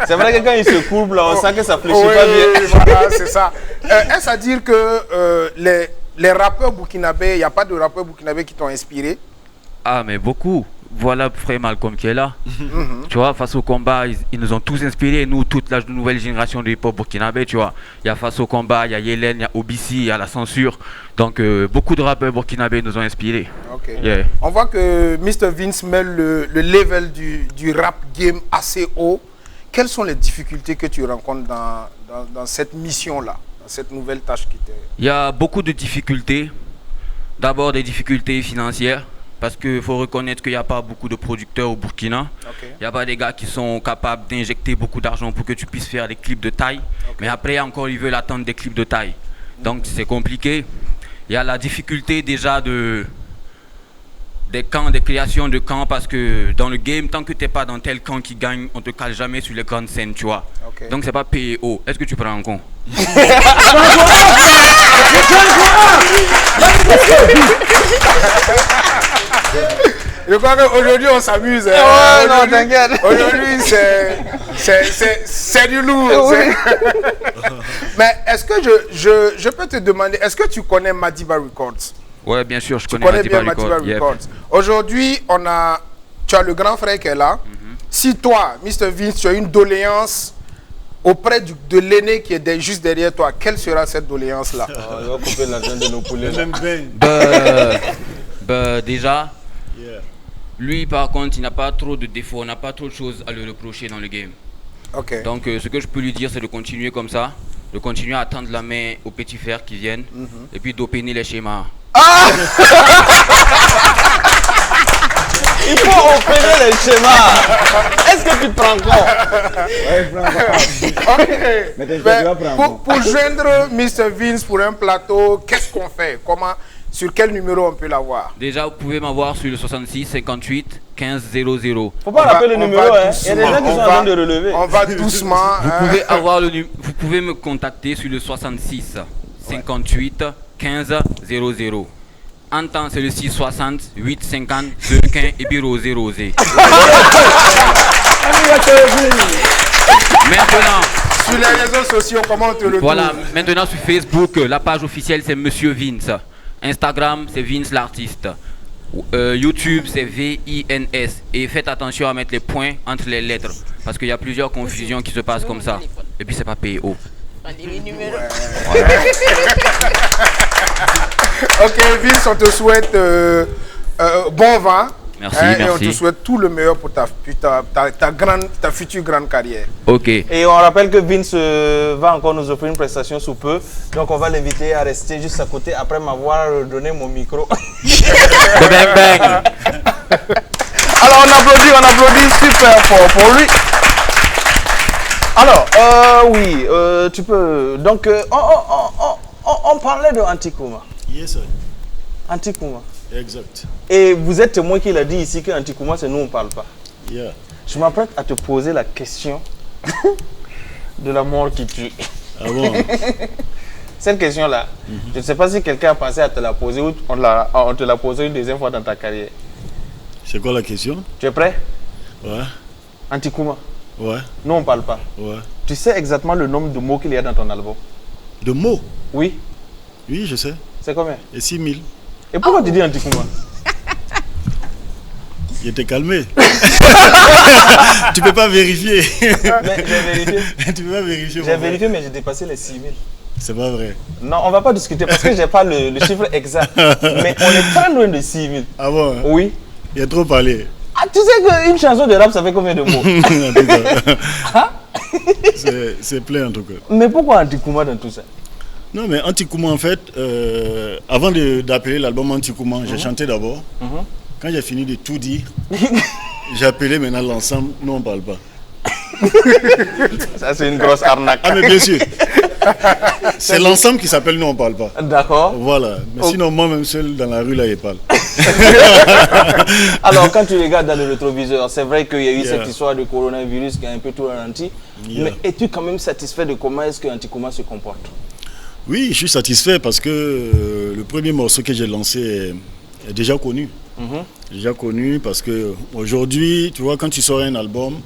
C'est vrai que quand il se courbe, là, on sent que ça fléchit Oui, pas bien. voilà, c'est ça. Est-ce à dire que les rappeurs burkinabés, il n'y a pas de rappeurs burkinabés qui t'ont inspiré? Ah, mais beaucoup. Voilà Frère Malcolm qui est là. Tu vois, face au combat, ils nous ont tous inspirés, nous, toute la nouvelle génération de hip-hop burkinabé, tu vois. Il y a Face au combat, il y a Yélène, il y a OBC, il y a La Censure. Donc, beaucoup de rappeurs burkinabés nous ont inspirés. Yeah. On voit que Mr. Vince met le level du rap game assez haut. Quelles sont les difficultés que tu rencontres dans cette mission-là, dans cette nouvelle tâche qui t'est... Il y a beaucoup de difficultés. D'abord, des difficultés financières. Parce qu'il faut reconnaître qu'il n'y a pas beaucoup de producteurs au Burkina. Il n'y a pas des gars qui sont capables d'injecter beaucoup d'argent pour que tu puisses faire des clips de taille. Mais après, encore, ils veulent attendre des clips de taille. Donc, c'est compliqué. Il y a la difficulté déjà des camps, des créations de camps. Parce que dans le game, tant que tu n'es pas dans tel camp qui gagne, on ne te cale jamais sur les grandes scènes, tu vois. Donc, c'est pas payé haut. Est-ce que tu prends en compte? Je crois qu'aujourd'hui on s'amuse. Ouais, non, t'inquiète. Aujourd'hui c'est du lourd. Oui. Mais est-ce que je peux te demander, est-ce que tu connais Madiba Records? Ouais, bien sûr, je Tu connais bien Madiba Madiba Records. Records. Aujourd'hui, tu as le grand frère qui est là. Si toi, Mr. Vince, tu as une doléance auprès de l'aîné qui est juste derrière toi, quelle sera cette doléance-là? On va couper l'argent de nos poulets. Déjà, lui par contre, il n'a pas trop de défauts, on n'a pas trop de choses à lui reprocher dans le game. Donc ce que je peux lui dire, c'est de continuer comme ça, de continuer à tendre la main aux petits frères qui viennent, et puis d'opérer les schémas. Il faut opérer les schémas. Est-ce que tu te prends compte? Pour joindre Mr. Vince pour un plateau, qu'est-ce qu'on fait? Sur quel numéro on peut l'avoir? Déjà, vous pouvez m'avoir sur le 66 58 15 00. Faut pas rappeler le numéro, hein. Il y a des gens qui sont en train de relever. On va doucement. Vous pouvez me contacter sur le 66 58 15 00. En temps, c'est le 660 850 25 et bureau 00. Maintenant, sur les réseaux sociaux, comment on te retrouve? Voilà, maintenant sur Facebook, la page officielle c'est Monsieur Vince. Instagram, c'est Vince l'artiste. YouTube, c'est VINS. Et faites attention à mettre les points entre les lettres. Parce qu'il y a plusieurs confusions qui se passent comme ça. Et puis c'est pas PO. Ok, Vince, on te souhaite bon vent. Merci, Et on te souhaite tout le meilleur pour ta future grande carrière. Ok. Et on rappelle que Vince va encore nous offrir une prestation sous peu. Donc on va l'inviter à rester juste à côté après m'avoir donné mon micro. Bang bang. Alors on applaudit super fort pour lui. Alors, oui, tu peux... Donc, on parlait de Antikouma. Yes, sir. Antikouma. Exact. Et vous êtes témoin qu'il a dit ici que Antikouma, c'est nous, on ne parle pas. Yeah. Je m'apprête à te poser la question de la mort qui tue. Ah bon? Cette question-là, je ne sais pas si quelqu'un a pensé à te la poser ou on te l'a posée une deuxième fois dans ta carrière. C'est quoi la question? Tu es prêt? Ouais. Antikuma. Ouais. Non, on ne parle pas. Ouais. Tu sais exactement le nombre de mots qu'il y a dans ton album? De mots? Oui. Oui, je sais. C'est combien? Et 6000. Et pourquoi tu dis Antikuma? Il était calmé. Tu peux pas vérifier. Mais j'ai vérifié. Tu peux pas vérifier. J'ai vérifié, mais j'ai dépassé les 6000. C'est pas vrai. Non, on va pas discuter parce que j'ai pas le chiffre exact. Mais on est très loin de 6000. Ah bon? Oui. Il a trop parlé. Ah, tu sais qu'une chanson de rap, ça fait combien de mots? C'est plein en tout cas. Mais pourquoi Antikuma dans tout ça? Non, mais Antikuma, en fait, avant d'appeler l'album Antikuma, j'ai chanté d'abord. Quand j'ai fini de tout dire, j'ai appelé maintenant l'ensemble. Non, on ne parle pas. Ça, c'est une grosse arnaque. Ah, mais bien sûr. C'est l'ensemble qui s'appelle Nous, on ne parle pas. D'accord. Voilà. Mais sinon, moi-même seul dans la rue, là, il parle. Alors, quand tu regardes dans le rétroviseur, c'est vrai qu'il y a eu cette histoire de coronavirus qui a un peu tout ralenti. Mais es-tu quand même satisfait de comment est-ce que Antikuma se comporte? Oui, je suis satisfait parce que le premier morceau que j'ai lancé est déjà connu. Déjà connu parce que aujourd'hui, tu vois, quand tu sors un album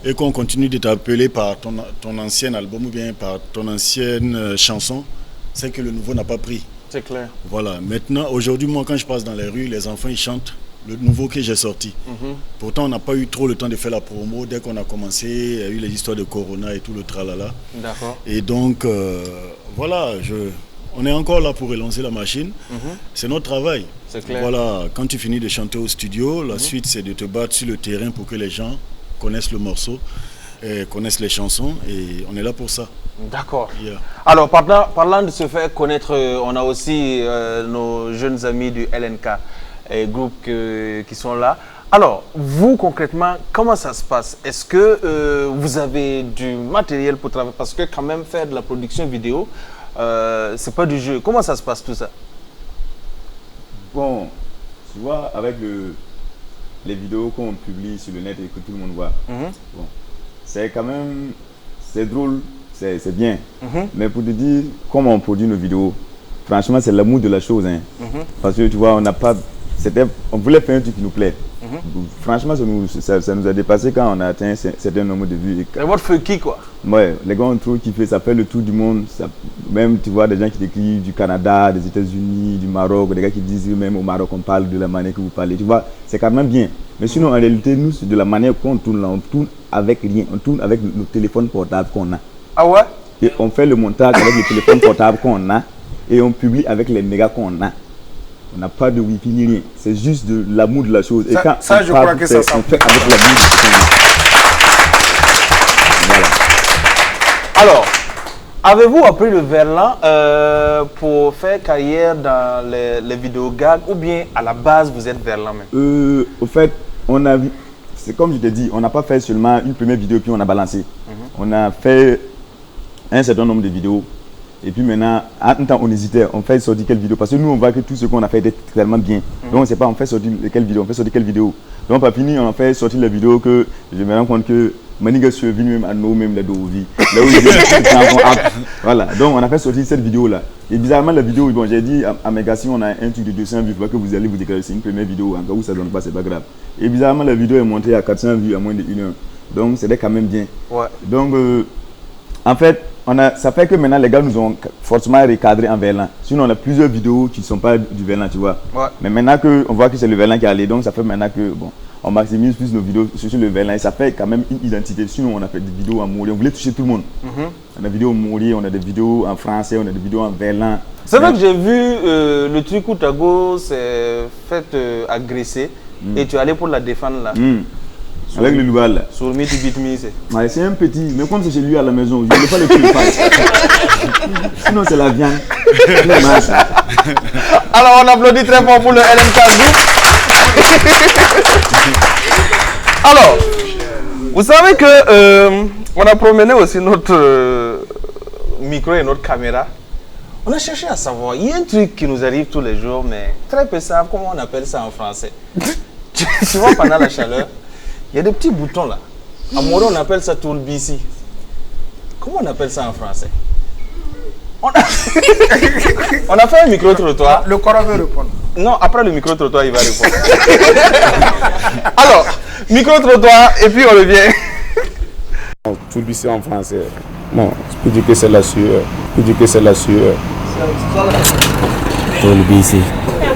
et qu'on continue de t'appeler par ton ancien album ou bien par ton ancienne chanson, c'est que le nouveau n'a pas pris. C'est clair. Voilà. Maintenant, aujourd'hui, moi, quand je passe dans les rues, les enfants, ils chantent le nouveau que j'ai sorti. Pourtant, on n'a pas eu trop le temps de faire la promo. Dès qu'on a commencé, il y a eu les histoires de Corona et tout le tralala. D'accord. Et donc, voilà, on est encore là pour relancer la machine. C'est notre travail. C'est clair. Voilà, quand tu finis de chanter au studio, la suite, c'est de te battre sur le terrain pour que les gens connaissent le morceau, connaissent les chansons, et on est là pour ça. D'accord. Alors, parlant de se faire connaître, on a aussi nos jeunes amis du LNK, groupe qui sont là. Alors, vous, concrètement, comment ça se passe? Est-ce que vous avez du matériel pour travailler? Parce que quand même, faire de la production vidéo, c'est pas du jeu. Comment ça se passe tout ça? Bon, tu vois, avec les vidéos qu'on publie sur le net et que tout le monde voit, bon, c'est quand même, c'est drôle, c'est bien. Mais pour te dire comment on produit nos vidéos, franchement, c'est l'amour de la chose. Hein. Parce que tu vois, on voulait faire un truc qui nous plaît. Franchement, ça nous a dépassé quand on a atteint un certain nombre de vues. C'est votre feu qui, quoi? Ouais, les gars ont trop kiffé, ça fait le tour du monde. Même, tu vois, des gens qui écrivent du Canada, des États-Unis, du Maroc, des gars qui disent même au Maroc, on parle de la manière que vous parlez. Tu vois, c'est quand même bien. Mais sinon, en réalité, nous, c'est de la manière qu'on tourne là. On tourne avec rien. On tourne avec nos téléphones portables qu'on a. Ah ouais? Et on fait le montage avec les téléphones portables qu'on a. Et on publie avec les mégas qu'on a. On n'a pas de wifi ni rien. C'est juste de l'amour de la chose. Et quand ça je crois que ça on fait avec l'amour de la chose. Voilà. Alors, avez-vous appris le verlan pour faire carrière dans les vidéos gags ou bien à la base vous êtes verlan même? Au fait, on a vu, c'est comme je t'ai dit, on n'a pas fait seulement une première vidéo puis on a balancé. On a fait un certain nombre de vidéos. Et puis maintenant, en même temps, on hésitait, on fait sortir quelle vidéo. Parce que nous, on voit que tout ce qu'on a fait était tellement bien. Donc, on ne sait pas, on fait sortir quelle vidéo, on fait sortir quelle vidéo. Donc, pas fini, on a fait sortir la vidéo que je me rends compte que Maniga est venu même à nous, même les Dovi. Là où voilà, donc on a fait sortir cette vidéo-là. Et bizarrement, la vidéo, bon, j'ai dit à mes gars, si on a un truc de 200 vues, il faut pas que vous allez vous déclarer, c'est une première vidéo, en cas où ça ne donne pas, c'est pas grave. Et bizarrement, la vidéo est montée à 400 vues à moins de 1 heure. Donc, c'était quand même bien. Ouais. Donc, en fait, ça fait que maintenant les gars nous ont forcément recadré en verlan. Sinon on a plusieurs vidéos qui ne sont pas du verlan, tu vois. Ouais. Mais maintenant qu'on voit que c'est le verlan qui est allé, donc ça fait maintenant que bon, on maximise plus nos vidéos sur le verlan et ça fait quand même une identité. Sinon on a fait des vidéos en Mori, on voulait toucher tout le monde. On a des vidéos en Mori, on a des vidéos en français, on a des vidéos en verlan. C'est vrai que j'ai vu le truc où Tago s'est fait agresser et tu es allé pour la défendre là. Avec le Louval là. Sur Me to Beat Me, c'est. Ouais, c'est un petit, mais comme c'est chez lui à la maison, je ne vais pas le tuer. Sinon c'est la viande. Alors on applaudit très fort pour le LNK Group. Alors, vous savez que on a promené aussi notre micro et notre caméra. On a cherché à savoir, il y a un truc qui nous arrive tous les jours, mais très peu savent comment on appelle ça en français. Tu vois, pendant la chaleur, il y a des petits boutons là. À Moro, on appelle ça tourbissi. Comment on appelle ça en français? On a fait un micro-trottoir. Le Coran veut répondre. Non, après le micro-trottoir, il va répondre. Alors, micro-trottoir, et puis on revient. Tout le en français. Bon, je peux dire que c'est la sueur. Je peux dire que c'est la sueur. Tout le BC.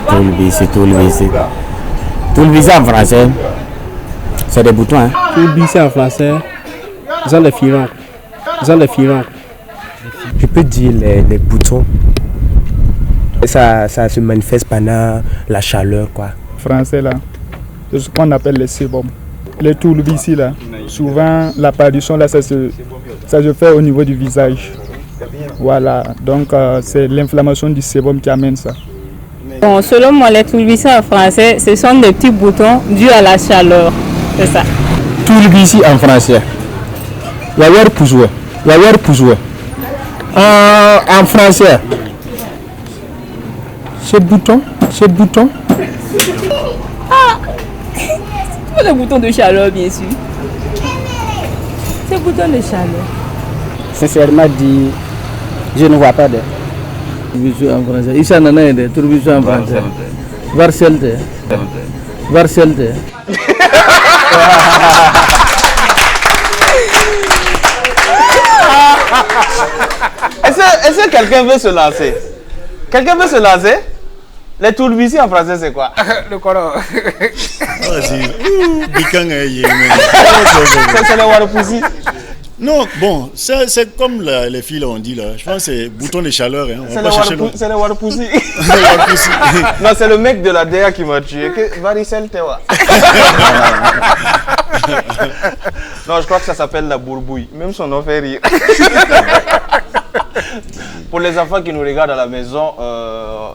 Tout le BC. Tout le BC. Tout le BC en français. C'est des boutons. Hein? Tout le BC en français. Ils ont les filons. Ils ont les filons. Je peux dire les boutons. Ça se manifeste pendant la chaleur, quoi. Français là, c'est ce qu'on appelle les sébum. Les tourbes ici là, souvent l'apparition là, ça se fait au niveau du visage. Voilà, donc c'est l'inflammation du sébum qui amène ça. Bon, selon moi, les tourbes en français, ce sont des petits boutons dus à la chaleur. C'est ça. Tourbes en français. Yawar poujoua. Yawar poujoua. En français, c'est bouton. Ah, c'est le bouton de chaleur, bien sûr. C'est le bouton de chaleur. Sincèrement dit, je ne vois pas de tourbillon en français. Ici, on a des tourbillons en français. Varselte. Est-ce que quelqu'un veut se lancer? Quelqu'un veut se lancer? Les tourbillons en français, c'est quoi? Le Coran. Vas-y. C'est le Waropoussi. Non, bon, c'est comme les filles ont dit là. Je pense que c'est bouton de chaleur. Hein. C'est le Waropoussi. Non, c'est le mec de la DEA qui m'a tué. Varicelle Tewa. Non, je crois que ça s'appelle la bourbouille. Même son nom fait rire. Pour les enfants qui nous regardent à la maison,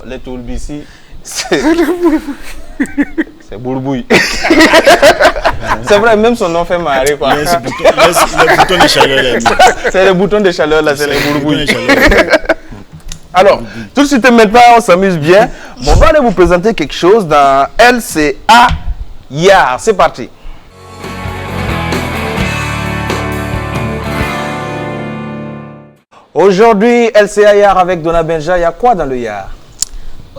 les tourbissi, c'est bourbouille. C'est vrai, même son nom fait marrer quoi. C'est le bouton de chaleur. C'est le bouton de chaleur là, c'est les bourbouilles. Alors, tout de suite et maintenant, on s'amuse bien. Bon, on va aller vous présenter quelque chose dans LCA Yard. C'est parti. Aujourd'hui, LCA Yard avec Donna Benja, il y a quoi dans le Yard?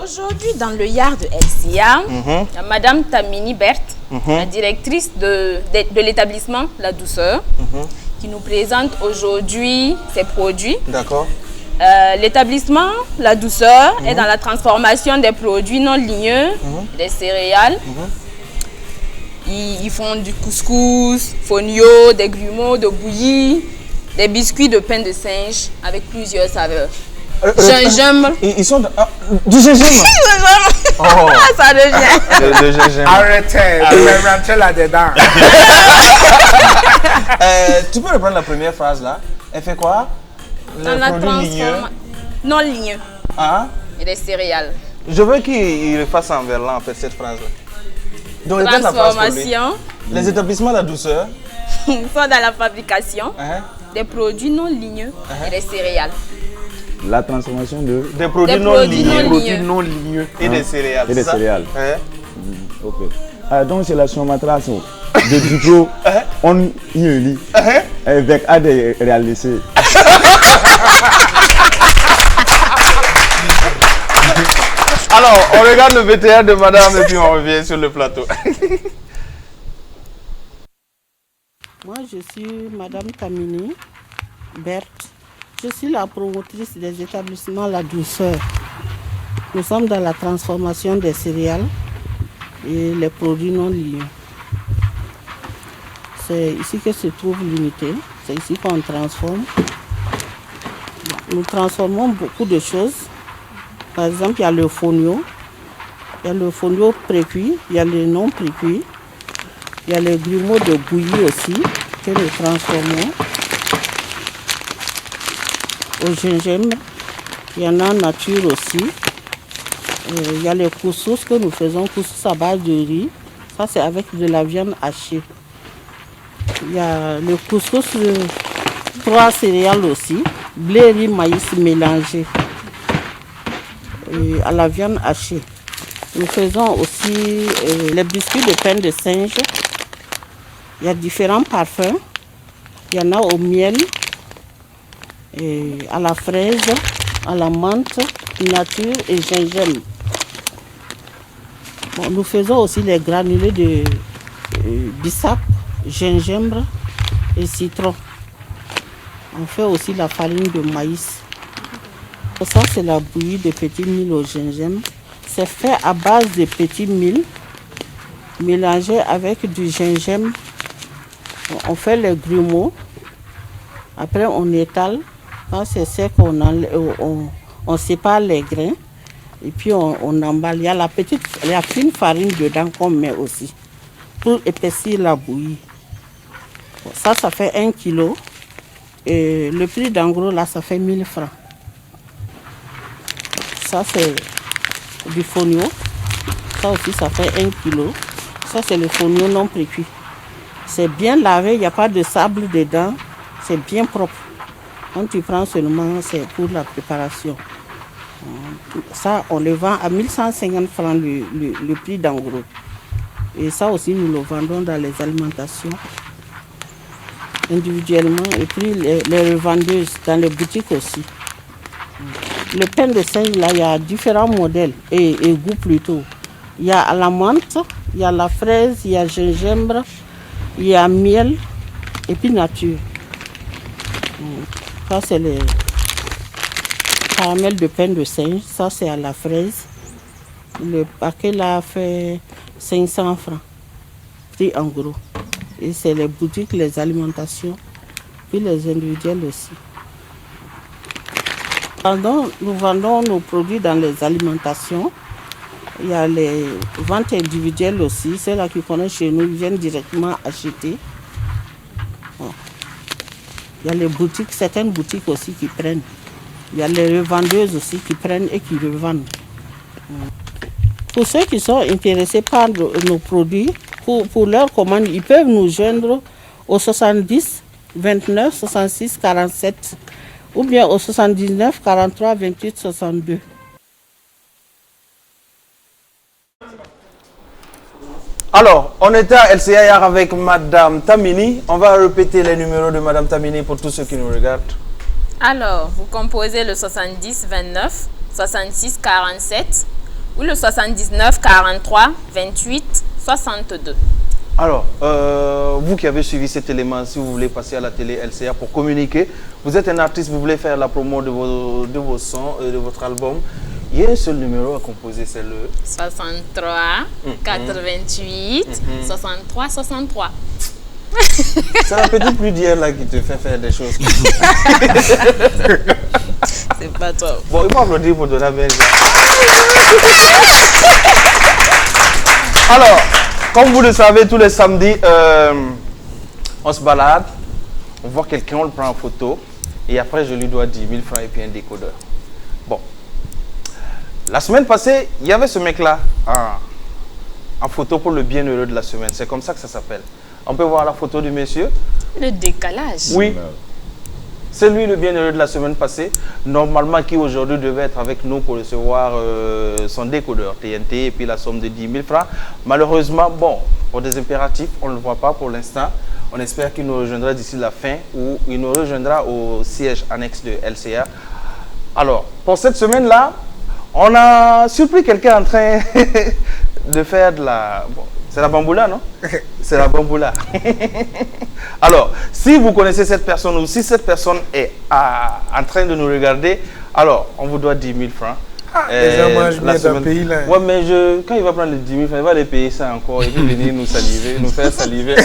Aujourd'hui, dans le Yard de LCA, il y a Madame Tamini Berthe, la directrice de l'établissement La Douceur, qui nous présente aujourd'hui ses produits. D'accord. L'établissement La Douceur est dans la transformation des produits non ligneux, des céréales. Ils font du couscous, fonio, des grumeaux, de bouillie, des biscuits de pain de singe avec plusieurs saveurs. Gingembre. Ils sont du gingembre. Oh. Ça devient. Le gingembre. Arrêtez de me rentrer là-dedans. Tu peux reprendre la première phrase là? Elle fait quoi? Dans la transformation non ligneux. Et des céréales. Je veux qu'il refasse en verlan en fait cette phrase là. Donc, transformation. Les établissements La Douceur sont dans la fabrication des produits non ligneux et des céréales. La transformation des produits non ligneux et des céréales. Et des céréales. Ok. Donc c'est la somatrace de Ducro on y lit avec à des réalisés. Alors, on regarde le VTR de madame et puis on revient sur le plateau. Moi, je suis Madame Tamini Berthe. Je suis la promotrice des établissements La Douceur. Nous sommes dans la transformation des céréales et les produits non ligneux. C'est ici que se trouve l'unité. C'est ici qu'on transforme. Nous transformons beaucoup de choses. Par exemple, il y a le fonio. Il y a le fonio pré-cuit. Il y a le non pré-cuit. Il y a les grumeaux de bouillie aussi que nous transformons. Au gingembre, il y en a en nature aussi. Il y a les couscous que nous faisons, couscous à base de riz. Ça, c'est avec de la viande hachée. Il y a le couscous, 3 céréales aussi. Blé, riz, maïs mélangé à la viande hachée. Nous faisons aussi les biscuits de pain de singe. Il y a différents parfums. Il y en a au miel. à la fraise, à la menthe, nature et gingembre. Bon, nous faisons aussi les granulés de bissap, gingembre et citron. On fait aussi la farine de maïs. Ça, c'est la bouillie de petits milles au gingembre. C'est fait à base de petits milles mélangés avec du gingembre. On fait les grumeaux. Après, on étale. Quand c'est sec, on sépare les grains. Et puis, on emballe. Il y a la fine farine dedans qu'on met aussi pour épaissir la bouillie. Ça fait 1 kg. Et le prix d'en gros, là, ça fait 1000 francs. Ça, c'est du fonio. Ça aussi, ça fait 1 kg. Ça, c'est le fonio non précuit. C'est bien lavé, il n'y a pas de sable dedans. C'est bien propre. Quand tu prends seulement, c'est pour la préparation. Ça, on le vend à 1150 francs le prix d'en gros. Et ça aussi, nous le vendons dans les alimentations individuellement et puis les revendeuses dans les boutiques aussi. Le pain de singe, là, il y a différents modèles et goûts plutôt. Il y a à la menthe, il y a la fraise, il y a gingembre, il y a miel et puis nature. Ça, c'est le caramel de pain de singe. Ça, c'est à la fraise. Le paquet là fait 500 francs, prix en gros. Et c'est les boutiques, les alimentations, puis les individuels aussi. Nous vendons nos produits dans les alimentations. Il y a les ventes individuelles aussi. Ceux-là qui connaissent chez nous viennent directement acheter. Bon. Il y a les boutiques, certaines boutiques aussi qui prennent. Il y a les revendeuses aussi qui prennent et qui revendent. Pour ceux qui sont intéressés par nos produits, pour leur commande, ils peuvent nous joindre au 70 29 66 47 ou bien au 79 43 28 62. Alors, on était à LCA hier avec Madame Tamini. On va répéter les numéros de Madame Tamini pour tous ceux qui nous regardent. Alors, vous composez le 70 29 66 47 ou le 79 43 28 62. Alors, vous qui avez suivi cet élément, si vous voulez passer à la télé LCA pour communiquer, vous êtes un artiste, vous voulez faire la promo de vos sons, de votre album, il y a un seul numéro à composer, c'est le 63 88 63 63. C'est la petite plus d'hier là qui te fait faire des choses. C'est pas toi. Bon, il faut applaudir pour donner la belle. Alors, comme vous le savez, tous les samedis, on se balade, on voit quelqu'un, on le prend en photo, et après je lui dois 10 000 francs et puis un décodeur. Bon. La semaine passée, il y avait ce mec-là en photo pour le bienheureux de la semaine. C'est comme ça que ça s'appelle. On peut voir la photo du monsieur. Le décalage. Oui. C'est lui le bienheureux de la semaine passée. Normalement, qui aujourd'hui devait être avec nous pour recevoir son décodeur TNT et puis la somme de 10 000 francs. Malheureusement, bon, pour des impératifs, on ne le voit pas pour l'instant. On espère qu'il nous rejoindra d'ici la fin ou il nous rejoindra au siège annexe de LCA. Alors, pour cette semaine-là, on a surpris quelqu'un en train de faire de la... Bon, c'est la bamboula, non? C'est la bamboula. Alors, si vous connaissez cette personne ou si cette personne est en train de nous regarder, alors, on vous doit 10 000 francs. Les gens mangent bien dans le pays, là. Ouais, mais quand il va prendre les 10 000 francs, il va les payer ça encore et puis venir nous saliver, nous faire saliver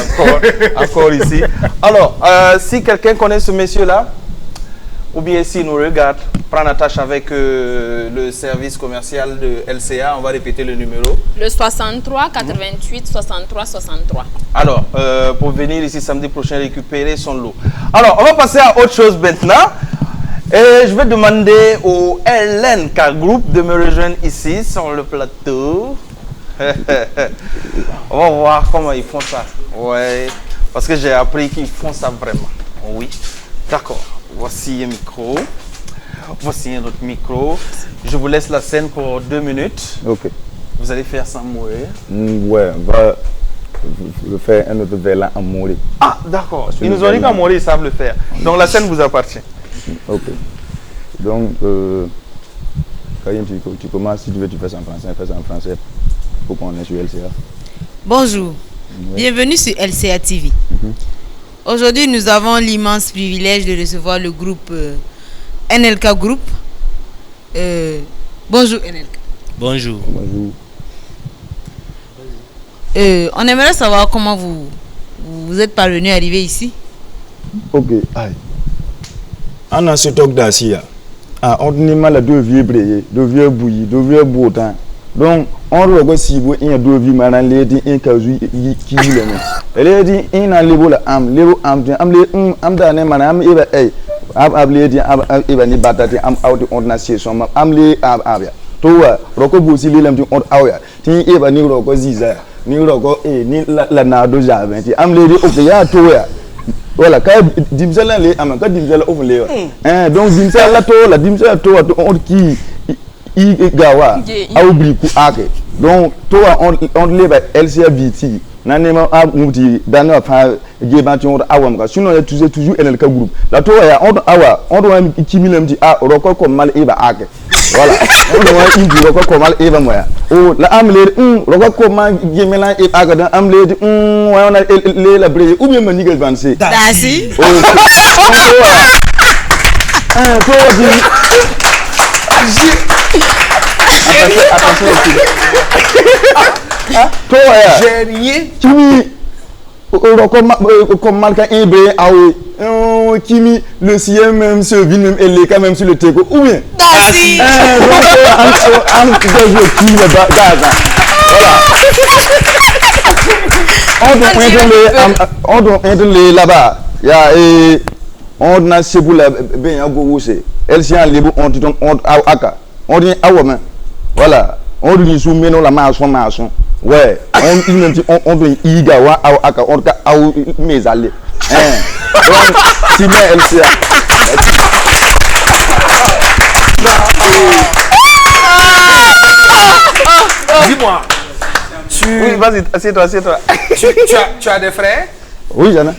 encore ici. Alors, si quelqu'un connaît ce monsieur-là, ou bien s'il nous regarde, prendre attache avec le service commercial de LCA, on va répéter le numéro. Le 63 88 63 63. Alors, pour venir ici samedi prochain récupérer son lot. Alors, on va passer à autre chose maintenant. Et je vais demander au LNK Group de me rejoindre ici sur le plateau. On va voir comment ils font ça. Ouais, parce que j'ai appris qu'ils font ça vraiment. Oui, d'accord. Voici un micro. Voici un autre micro. Je vous laisse la scène pour 2 minutes. Ok. Vous allez faire sans mourir. Ouais, on va faire un autre verlan en mourir. Ah, d'accord. Ils nous ont dit qu'en mourir, ils savent le faire. Donc la scène vous appartient. Ok. Donc, Karim, tu commences, si tu veux, tu fais ça en français, fais ça en français pour qu'on est sur LCA. Bonjour, bienvenue sur LCA TV. Aujourd'hui, nous avons l'immense privilège de recevoir le groupe NLK Group. Bonjour NLK. Bonjour. Bonjour. On aimerait savoir comment vous êtes parvenu à arriver ici. Ok, aïe. On a ce toc d'acier. On a mal à 2 vieux brayés, 2 vieux bouillis, 2 vieux boutons. Donc, on regarde si vous avez 2 vieux marins, les dit un cas qui est les dit un a les boules am, les am d'ané manam, eva eh, les dit eva ni batati am out on a si son am les abia. Toi, roko boussi les lam du on awya. Ti eva ni roko ziza, ni roko ni la nado javen. Ti am les dit ok ya toi. Voilà, quand dimsela les am quand dimsela ouvre les. Donc dimsela to la dimsela to on qui igawa aubli ku ake. Donc toi on leva LCA BT. Nanema amuti dana fa gebati on awam ka sinon toujours NLK group. La to ya on awa on doit kimilem ti a roko ko mal eba ake. Voilà. On doit indi roko ko mal eba moya. Oh la amle roko ko mal gemela eba ake dan amle di wa on a la bré ou bien manigal vancer. Dasi. Attention. Toi, j'ai rien. Kimi, comme Malka Ibe, Awe, Kimi, le sien même se vit même, elle est quand même sur le tégo. Ou bien? Dasi. On doit entrer là-bas. On a ce bout là, bien, elle s'est en libre, on dit on dit Awama. Voilà. On dit sous menon la maçon. Ouais. On dit Igawa, Aka, on ka Aou mes allées. Donc, si mais elle s'est. Dis-moi. Oui, vas-y, assieds-toi. Tu as des frères? Oui, j'en ai.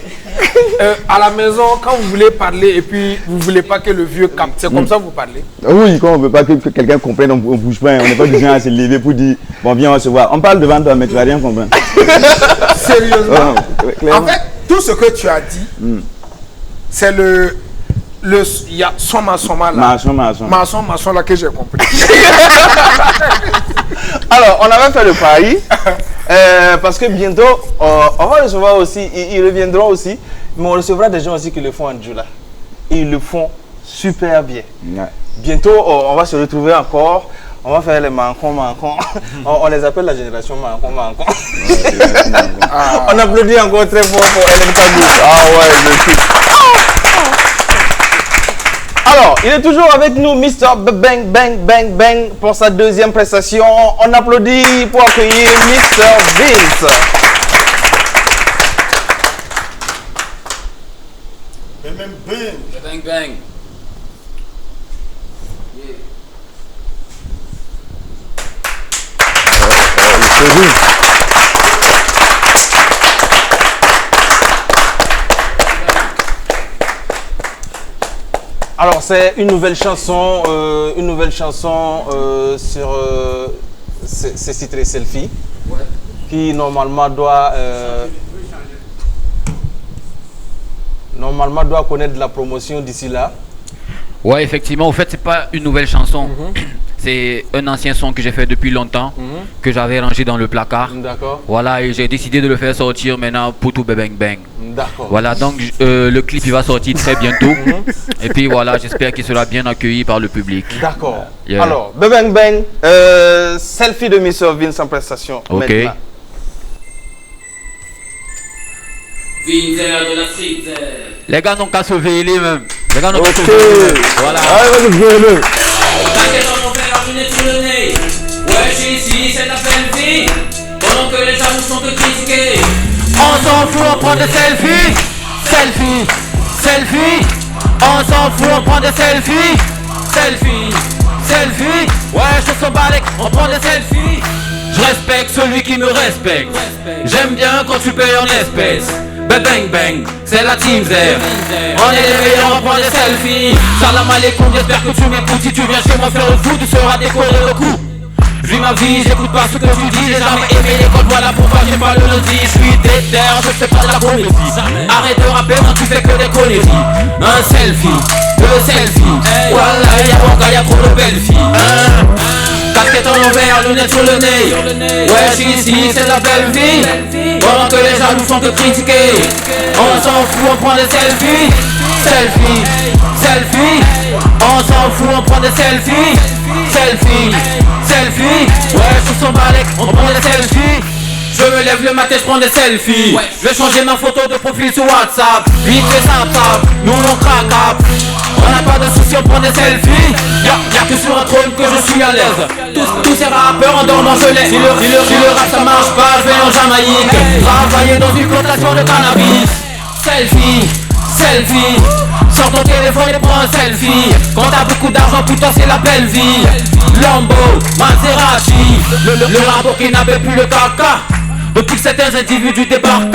À la maison, quand vous voulez parler et puis vous ne voulez pas que le vieux capte, c'est comme ça que vous parlez? Oui, quand on ne veut pas que quelqu'un comprenne, on ne bouge pas. On n'est pas du genre à se lever pour dire bon, viens, on se voit. On parle devant toi, mais tu ne vas rien comprendre. Sérieusement. En fait, tout ce que tu as dit, c'est il y a soma là. Maçon là que j'ai compris. Alors, on avait fait le pari. Parce que bientôt, on va recevoir aussi, ils reviendront aussi, mais on recevra des gens aussi qui le font en Djoula. Ils le font super bien. Ouais. Bientôt, on va se retrouver encore. On va faire les mancons. On les appelle la génération mancon. On applaudit encore très fort pour LNK Group. Ah ouais, je suis. Alors, il est toujours avec nous, Mr. Bang pour sa deuxième prestation. On applaudit pour accueillir Mr. Vince. Bang. Alors c'est une nouvelle chanson sur c'est titré Selfie, qui normalement doit connaître de la promotion d'ici là. Ouais, effectivement. Au fait, c'est pas une nouvelle chanson. C'est un ancien son que j'ai fait depuis longtemps, que j'avais rangé dans le placard. D'accord. Voilà, et j'ai décidé de le faire sortir maintenant pour tout Bang. D'accord. Voilà, donc le clip il va sortir très bientôt. Et puis voilà, j'espère qu'il sera bien accueilli par le public. D'accord. Yeah. Alors, Bang, Selfie de Mr. Vince en prestation. Ok. Maintenant. Vince de la street. Les gars n'ont qu'à se veiller même. Les gars n'ont qu'à se Ok. veiller. Voilà. T'inquiète, on fait leur lunette sur le nez. Ouais, je suis ici, c'est la selfie. Pendant que les jaloux sont te critiqués. On s'en fout, on prend des selfies. Selfie. On s'en fout, on prend des selfies. Selfie. Ouais, je suis balèque, on prend des selfies. Je respecte celui qui me respecte. J'aime bien quand tu payes en espèces. bang bang, c'est la team Zer. On est les meilleurs, on prend des selfies. Salam alaikum, j'espère que tu m'écoutes. Si tu viens chez moi faire le foot, tu seras décoller le coup. Je vis ma vie, j'écoute pas ce que tu dis. J'ai jamais aimé l'école, voilà pourquoi j'ai pas le lundi. Je suis déter, je fais pas de la comédie. Arrête de rapper, moi tu fais que des conneries. Un selfie, deux selfies. Voilà, y'a mon gars, y'a trop de belles filles. Casquette en envers, lunettes sur le nez. Ouais, ici, c'est la belle vie. Pendant que les jaloux font que critiquer. On s'en fout, on prend des selfies. Selfie, selfie. On s'en fout, on prend des selfies. Selfie, selfie. Ouais, sur son balai, on prend des selfies. Je me lève le matin, je prends des selfies. Je vais changer ma photo de profil sur WhatsApp. Vite fait ça tape, nous on craque. On n'a pas de soucis, on prend des selfies. Y'a que sur un trône que je suis à l'aise. Tous ces rappeurs en dormant je laisse. Si le rap ça marche pas, je vais en Jamaïque. Travailler dans une plantation de cannabis. Selfie, selfie. Sors ton téléphone et prends un selfie. Quand t'as beaucoup d'argent, putain c'est la belle vie. Lambo, Maserati. Le rap qui n'avait plus le caca. Depuis que certains individus débarquent.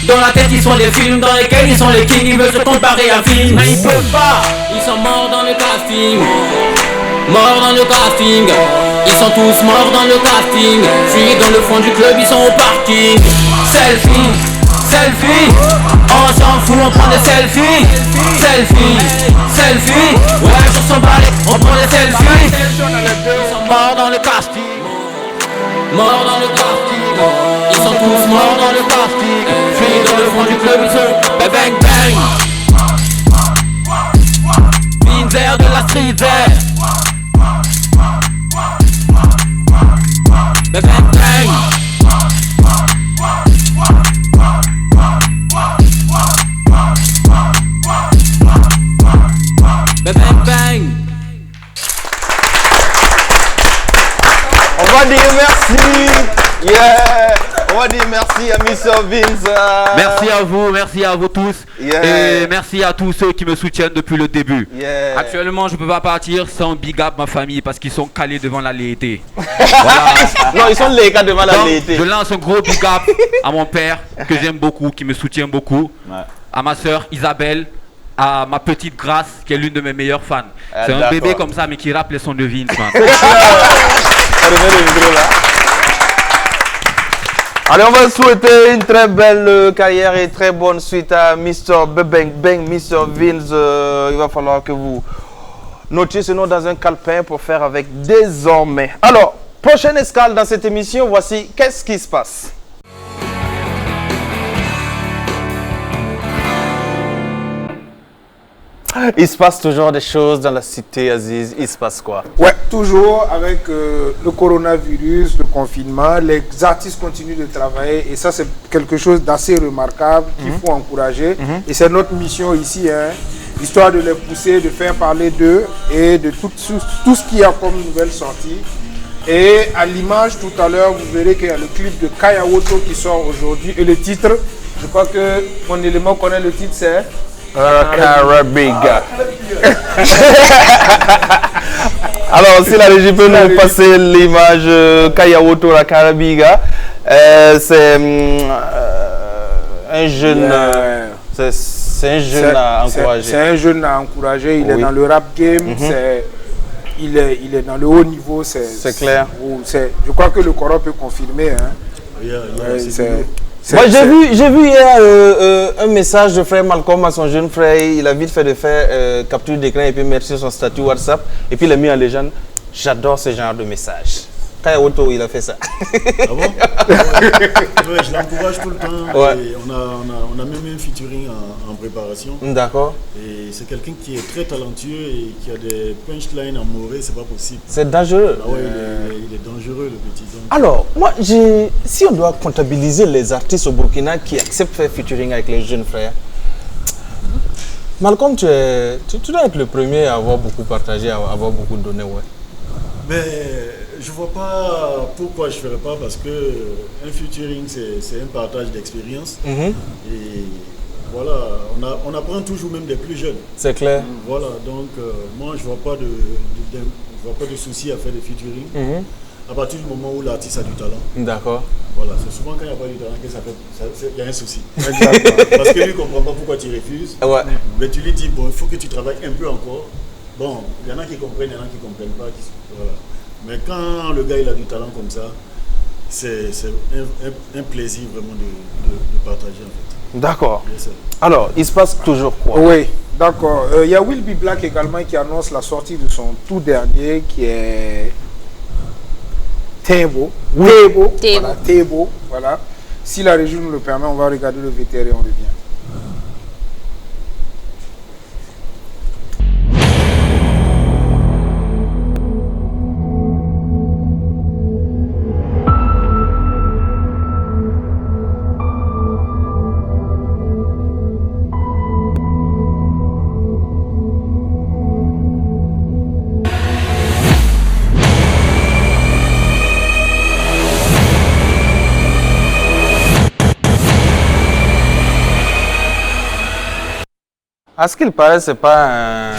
Dans la tête ils sont des films dans lesquels ils sont les kings. Ils veulent se comparer à film, mais ils peuvent pas. Ils sont morts dans le casting. Morts dans le casting. Ils sont tous morts dans le casting. Je suis dans le fond du club, ils sont au parking. Selfie, selfie. On s'en fout, on prend des selfies. Selfie, selfie. Ouais, sur son balai, on prend des selfies. Ils sont morts dans le casting. Morts dans le casting. Ils sont tous morts dans le casting. Je suis dans le fond du club, ils sont bang bang bang. Binzer de la street there. Bang bang bang. Bang bang bang. On va dire merci. Yeah. On va dire merci à Mr. Vince. Merci à vous tous. Yeah. Et merci à tous ceux qui me soutiennent depuis le début. Yeah. Actuellement, je ne peux pas partir sans big up ma famille parce qu'ils sont calés devant la laïté. Non, ils sont les gars devant la laïté. Je lance un gros big up à mon père que j'aime beaucoup, qui me soutient beaucoup. Ouais. À ma soeur Isabelle. À ma petite Grâce, qui est l'une de mes meilleures fans. C'est un bébé comme ça, mais qui rappe les sons de Vince, man. Allez, on va souhaiter une très belle carrière et très bonne suite à Mr. Bang Bang, Mr. Vince. Il va falloir que vous notiez ce nom dans un calepin pour faire avec désormais. Alors, prochaine escale dans cette émission, voici Qu'est-ce qui se passe? Il se passe toujours des choses dans la cité, Aziz. Il se passe quoi? Ouais, toujours avec le coronavirus, le confinement, les artistes continuent de travailler et ça c'est quelque chose d'assez remarquable qu'il faut encourager. Et c'est notre mission ici, hein, histoire de les pousser, de faire parler d'eux et de tout ce qu'il y a comme nouvelle sortie. Et à l'image tout à l'heure, vous verrez qu'il y a le clip de Kaya Woto qui sort aujourd'hui et le titre, je crois que mon élément connaît le titre, c'est Carabiga. Alors, si la régie peut nous passer l'image Kaya Woto, la Carabiga, c'est un jeune. C'est un jeune à encourager. C'est un jeune à encourager. Il est dans le rap game. Il est dans le haut niveau. C'est clair. Je crois que le Coran peut confirmer. Hein. Moi, j'ai vu hier un message de frère Malcolm à son jeune frère. Il a vite fait de faire capture d'écran et puis mettre sur son statut WhatsApp. Et puis il a mis en légende. J'adore ce genre de message. Kaya Woto, il a fait ça. Ah bon? Ouais, je l'encourage tout le temps. Ouais. Et on a même un featuring en préparation. D'accord. Et c'est quelqu'un qui est très talentueux et qui a des punchlines à mourir, c'est pas possible. C'est dangereux. Ah ouais, il est dangereux le petit. Donc. Alors, moi, si on doit comptabiliser les artistes au Burkina qui acceptent de faire featuring avec les jeunes frères, Malcolm, tu dois être le premier à avoir beaucoup partagé, à avoir beaucoup donné, ouais. Mais je vois pas pourquoi je ferais pas, parce que un featuring c'est un partage d'expérience. Et voilà, on apprend toujours même des plus jeunes. C'est clair. Voilà, donc moi je vois pas de souci à faire des featuring. À partir du moment où l'artiste a du talent. D'accord. Voilà, c'est souvent quand il n'y a pas du talent que il y a un souci. Exactement. Parce que lui ne comprend pas pourquoi tu refuses. Ouais. Mais tu lui dis, bon, il faut que tu travailles un peu encore. Bon, il y en a qui comprennent, il y en a qui ne comprennent pas. Voilà. Mais quand le gars il a du talent comme ça, c'est un plaisir vraiment de partager en fait. D'accord. Alors, il se passe toujours quoi? Oui, d'accord. Il y a Will Be Black également qui annonce la sortie de son tout dernier qui est Tebo. Voilà, Tebo. Voilà. Si la régie nous le permet, on va regarder le VTR et on revient. À ce qu'il paraît, c'est pas un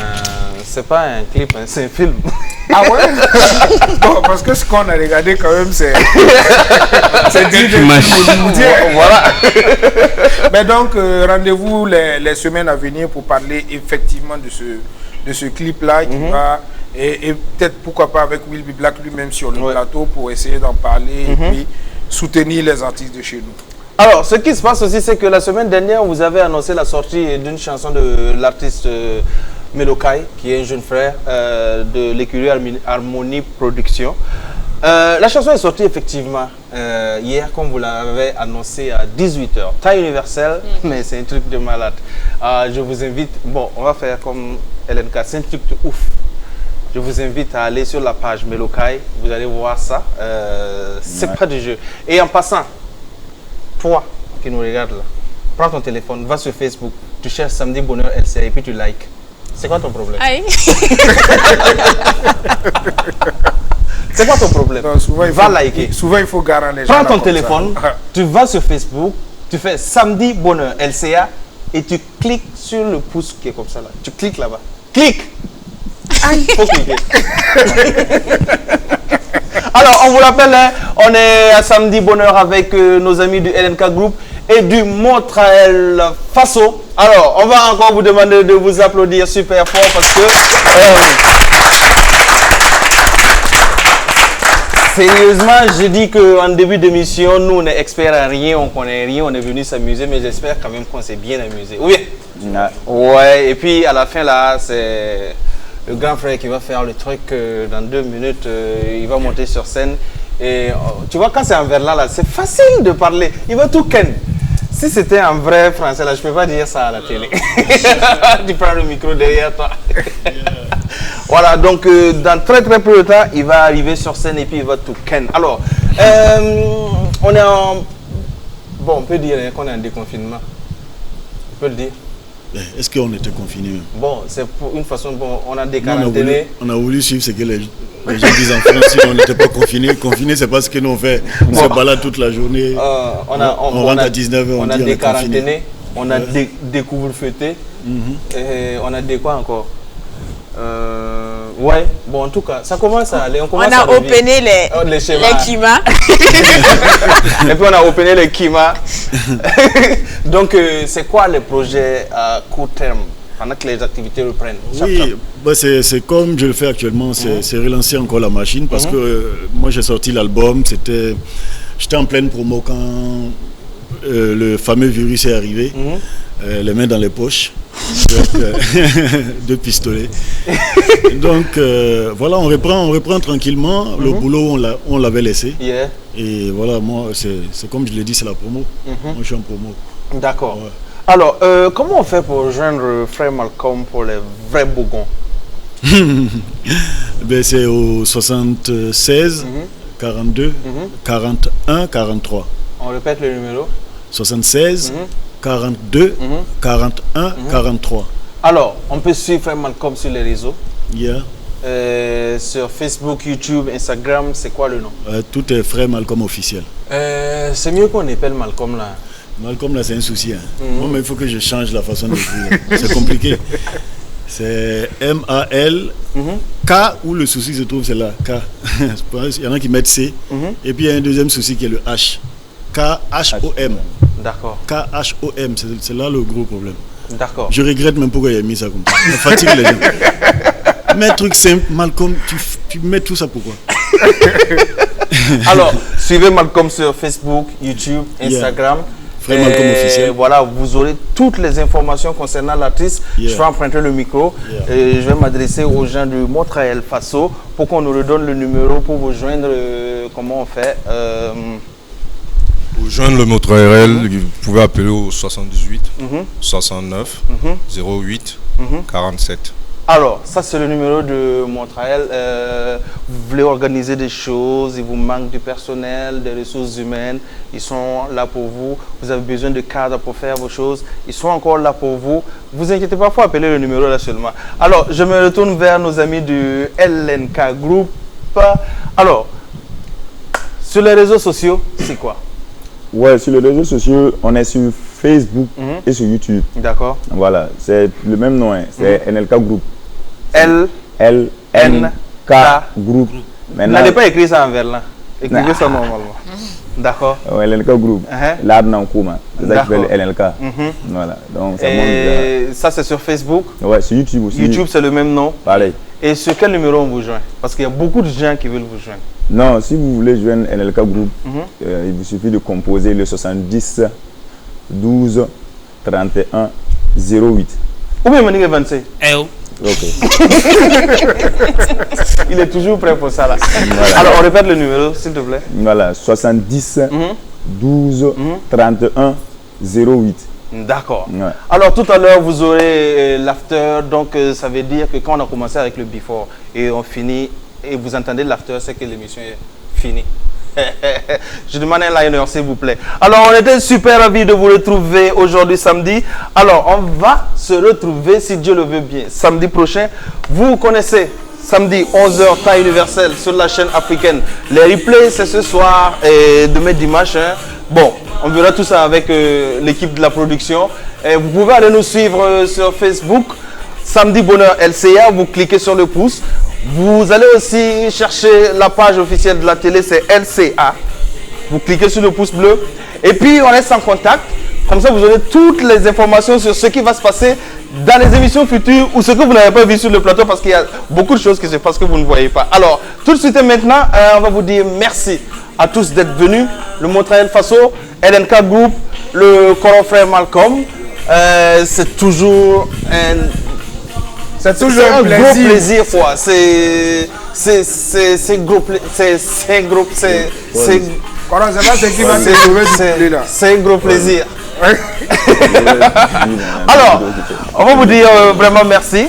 clip, hein, c'est un film. Ah ouais? Bon, parce que ce qu'on a regardé quand même, c'est dit de voilà. Mais donc, rendez-vous les semaines à venir pour parler effectivement de ce clip-là qui va, et peut-être pourquoi pas avec Will Be Black lui-même sur le plateau pour essayer d'en parler et puis soutenir les artistes de chez nous. Alors, ce qui se passe aussi, c'est que la semaine dernière, vous avez annoncé la sortie d'une chanson de l'artiste Melokai, qui est un jeune frère de l'écurie Harmonie Production. La chanson est sortie effectivement hier, comme vous l'avez annoncé à 18h. Temps universel, mais c'est un truc de malade. Je vous invite, bon, on va faire comme LNK, c'est un truc de ouf. Je vous invite à aller sur la page Melokai, vous allez voir ça. C'est pas du jeu. Et en passant, toi qui nous regardes là, prends ton téléphone, va sur Facebook, tu cherches Samedi Bonheur LCA et puis tu likes. C'est quoi ton problème? Aïe. C'est quoi ton problème? Non, souvent, va liker. Souvent il faut garantir les gens. Prends ton téléphone, tu vas sur Facebook, tu fais Samedi Bonheur LCA et tu cliques sur le pouce qui est comme ça là. Tu cliques là-bas. Clique! Aïe! Faut cliquer. Alors, on vous rappelle, hein, on est à Samedi Bonheur avec nos amis du LNK Group et du Montréal Faso. Alors, on va encore vous demander de vous applaudir super fort parce que... sérieusement, je dis qu'en début d'émission, nous, on est experts à rien, on connaît rien, on est venu s'amuser, mais j'espère quand même qu'on s'est bien amusé. Oui. Ouais, et puis à la fin, là, c'est... le grand frère qui va faire le truc dans 2 minutes, il va monter sur scène. Et tu vois, quand c'est en verlan, là, c'est facile de parler. Il va tout ken. Si c'était un vrai français, là, je ne peux pas dire ça à la télé. Tu prends le micro derrière toi. Voilà, donc dans très peu de temps, il va arriver sur scène et puis il va tout ken. Alors, on est en... Bon, on peut dire qu'on est en déconfinement. On peut le dire. Est-ce qu'on était confinés? Bon, c'est pour une façon, bon, on a décaranténé. On a voulu suivre ce que les gens disent en France, si on n'était pas confinés. Confinés, c'est pas ce que nous on fait. On se balade toute la journée. On rentre à 19h, on a décaranténé, on a découvre-fêté. Et on a des quoi encore? Ouais, bon en tout cas, ça commence à aller. On a opené les Kima. Et puis on a opené les Kima. Donc c'est quoi les projets à court terme pendant que les activités reprennent? Oui, bah c'est comme je le fais actuellement, c'est relancer encore la machine parce que moi j'ai sorti l'album, j'étais en pleine promo quand le fameux virus est arrivé, les mains dans les poches. Deux pistolets. Donc voilà, on reprend tranquillement le boulot on l'avait laissé. Et voilà, moi c'est comme je l'ai dit, c'est la promo. Moi je suis en promo. D'accord. Ouais. Alors comment on fait pour joindre Frère Malcolm pour les vrais bougons? Ben, c'est au 76 42 41 43. On répète le numéro? 76 42 41 43. Alors, on peut suivre Frère Malcolm sur les réseaux? Sur Facebook, YouTube, Instagram, c'est quoi le nom? Tout est Frère Malcolm officiel. C'est mieux qu'on appelle Malcolm là. Malcolm là, c'est un souci. Moi, mais il faut que je change la façon d'écrire. C'est compliqué. C'est M-A-L-K-O-M. K, où le souci se trouve, c'est là. K. Il y en a qui mettent C. Et puis il y a un deuxième souci qui est le H. K-H-O-M. D'accord. K-H-O-M, c'est là le gros problème. D'accord. Je regrette même pourquoi il a mis ça comme ça. Ça fatigue les gens. Mais un truc simple, Malcolm, tu mets tout ça pourquoi? Alors, suivez Malcolm sur Facebook, YouTube, Instagram. Frère Malcolm officiel. Voilà, vous aurez toutes les informations concernant l'artiste. Je vais emprunter le micro et je vais m'adresser aux gens du Montréal Faso pour qu'on nous redonne le numéro pour vous joindre. Comment on fait Pour joindre le Montréal, vous pouvez appeler au 78 69 08 47. Alors, ça c'est le numéro de Montréal. Vous voulez organiser des choses, il vous manque du personnel, des ressources humaines, ils sont là pour vous. Vous avez besoin de cadres pour faire vos choses, ils sont encore là pour vous. Vous inquiétez pas, il faut appeler le numéro là seulement. Alors, je me retourne vers nos amis du LNK Group. Alors, sur les réseaux sociaux, c'est quoi? Ouais, sur les réseaux sociaux, on est sur Facebook et sur YouTube. D'accord. Voilà, c'est le même nom, hein. C'est NLK Group. L-N-K Group. N'allez pas écrire ça en verlan. Écrivez ça normalement. D'accord. Ouais, LNK Group. L'art dans Kouma. C'est ça qui fait le LNK. Voilà. Donc, ça monte bien. Ça, c'est sur Facebook? Ouais, sur YouTube aussi. YouTube, c'est le même nom? Pareil. Et sur quel numéro on vous joint? Parce qu'il y a beaucoup de gens qui veulent vous joindre. Non, si vous voulez joindre NLK Group, il vous suffit de composer le 70 12 31 08. Ou bien Manique 25. Ok. Il est toujours prêt pour ça là. Voilà. Alors on répète le numéro s'il te plaît. Voilà, 70 12 31 08. D'accord. Ouais. Alors tout à l'heure vous aurez l'after, donc ça veut dire que quand on a commencé avec le before et on finit et vous entendez l'after, c'est que l'émission est finie. Je demande un liner s'il vous plaît. Alors on était super ravis de vous retrouver aujourd'hui samedi. Alors on va se retrouver si Dieu le veut bien samedi prochain. Vous connaissez samedi 11h temps universel sur la chaîne africaine. Les replays c'est ce soir et demain dimanche. Bon, on verra tout ça avec l'équipe de la production. Et vous pouvez aller nous suivre sur Facebook. Samedi Bonheur LCA, vous cliquez sur le pouce. Vous allez aussi chercher la page officielle de la télé, c'est LCA. Vous cliquez sur le pouce bleu. Et puis, on reste en contact. Comme ça, vous aurez toutes les informations sur ce qui va se passer dans les émissions futures ou ce que vous n'avez pas vu sur le plateau parce qu'il y a beaucoup de choses qui se passent que vous ne voyez pas. Alors, tout de suite et maintenant, on va vous dire merci à tous d'être venus. Le Montréal Faso, LNK Group, le Coron Frère Malcolm. C'est toujours un... C'est toujours un plaisir. Gros plaisir quoi. C'est un gros plaisir. Alors, on va vous dire vraiment merci.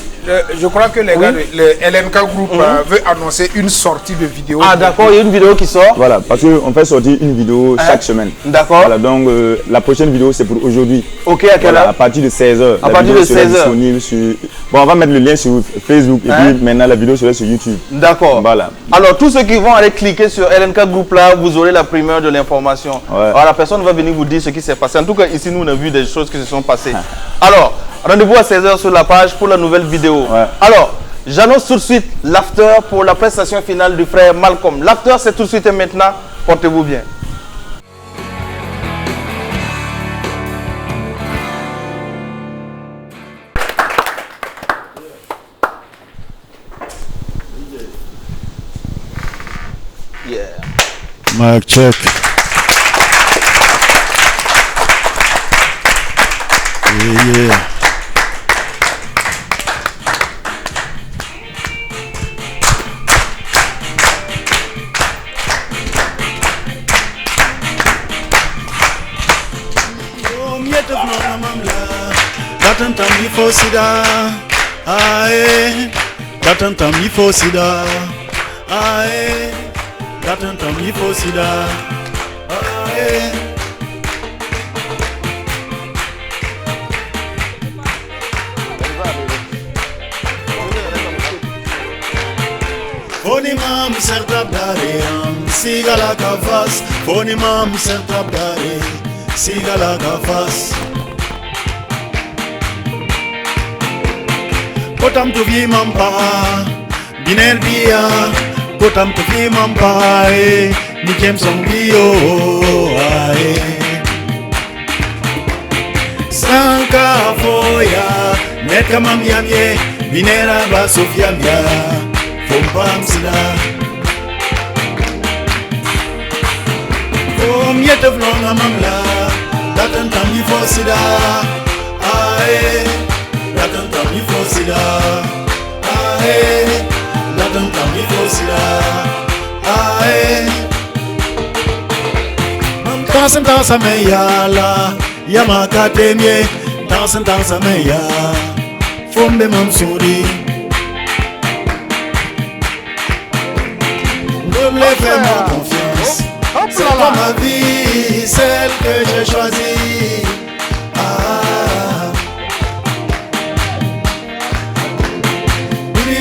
Je crois que les gars, le LNK Group veut annoncer une sortie de vidéo. Ah d'accord, il y a une vidéo qui sort. Voilà, parce qu'on fait sortir une vidéo chaque semaine. D'accord. Voilà, donc la prochaine vidéo c'est pour aujourd'hui. Ok, à quelle heure? À partir de 16h. À partir de 16h. Bon, on va mettre le lien sur Facebook et puis maintenant la vidéo sera sur YouTube. D'accord. Voilà. Alors tous ceux qui vont aller cliquer sur LNK Group là, vous aurez la primeur de l'information. Ouais. Alors la personne va venir vous dire ce qui s'est passé. En tout cas ici nous on a vu des choses qui se sont passées. Alors, rendez-vous à 16h sur la page pour la nouvelle vidéo. Ouais. Alors, j'annonce tout de suite l'after pour la prestation finale du frère Malcolm. L'after c'est tout de suite et maintenant. Portez-vous bien. Yeah. Mic check. Yeah. Datantam ifosida, ae. Datantam ifosida, ae. Datantam ifosida, ae. Foni mam sertab dare, sigala kafas. Foni mam sertab dare, sigala kafas. Potam tu vi mam para, biner bia kotam to fi mampae ni kem song bio ae sanka foya neka mamyamye binera ba sofia mia fompam sila fom yete vlonga mamla datan tam yi fosida ae datan tam yi fosida ae datan tam yi fosida ae mam tansa me yala yama katemye tansa me ya fombe mam suri ne me fais-moi confiance. C'est pas ma vie, celle que j'ai choisie.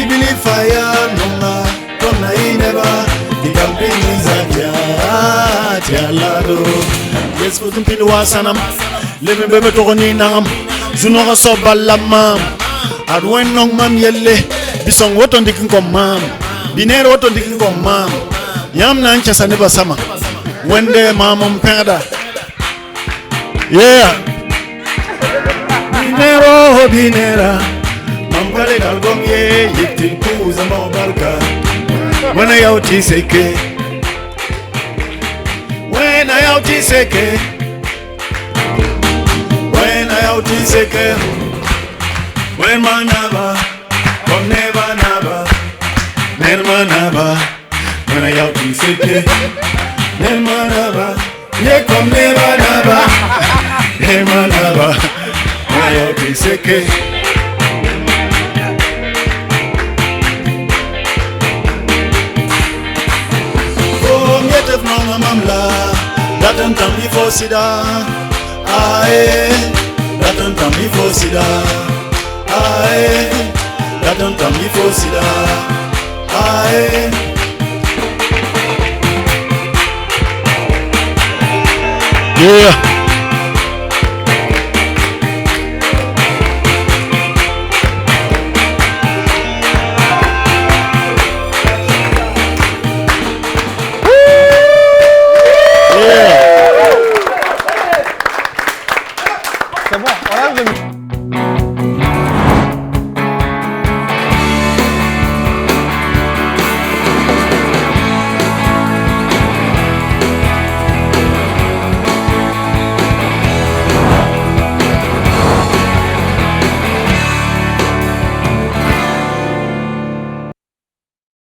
Billy fire, nonga, tona ineba, di campini zakia, tialado. Yes, for the pin wasanam, living baby toni nam, zunora so balamam. Adwen nong mam yelle, bisong woton dikin kom mam, binero woton dikin kom mam. Yam nan chasa neba sama. Wende mamam peda. Yeah. Binero binera. Mampale galgom ye yitin kuza mabarka. When I out seke. When I out seke. When I out seke. When manaba. Come never naba. Never naba. When I out seke. Nemanaba, ye kom nemanaba, nemanaba, ayo kiseke. Oh, miete vnonga mamla, datan tam mi fosida, ae, datan tam mi fosida, ae, datan tam mi fosida, ae. Yeah. C'est bon, on a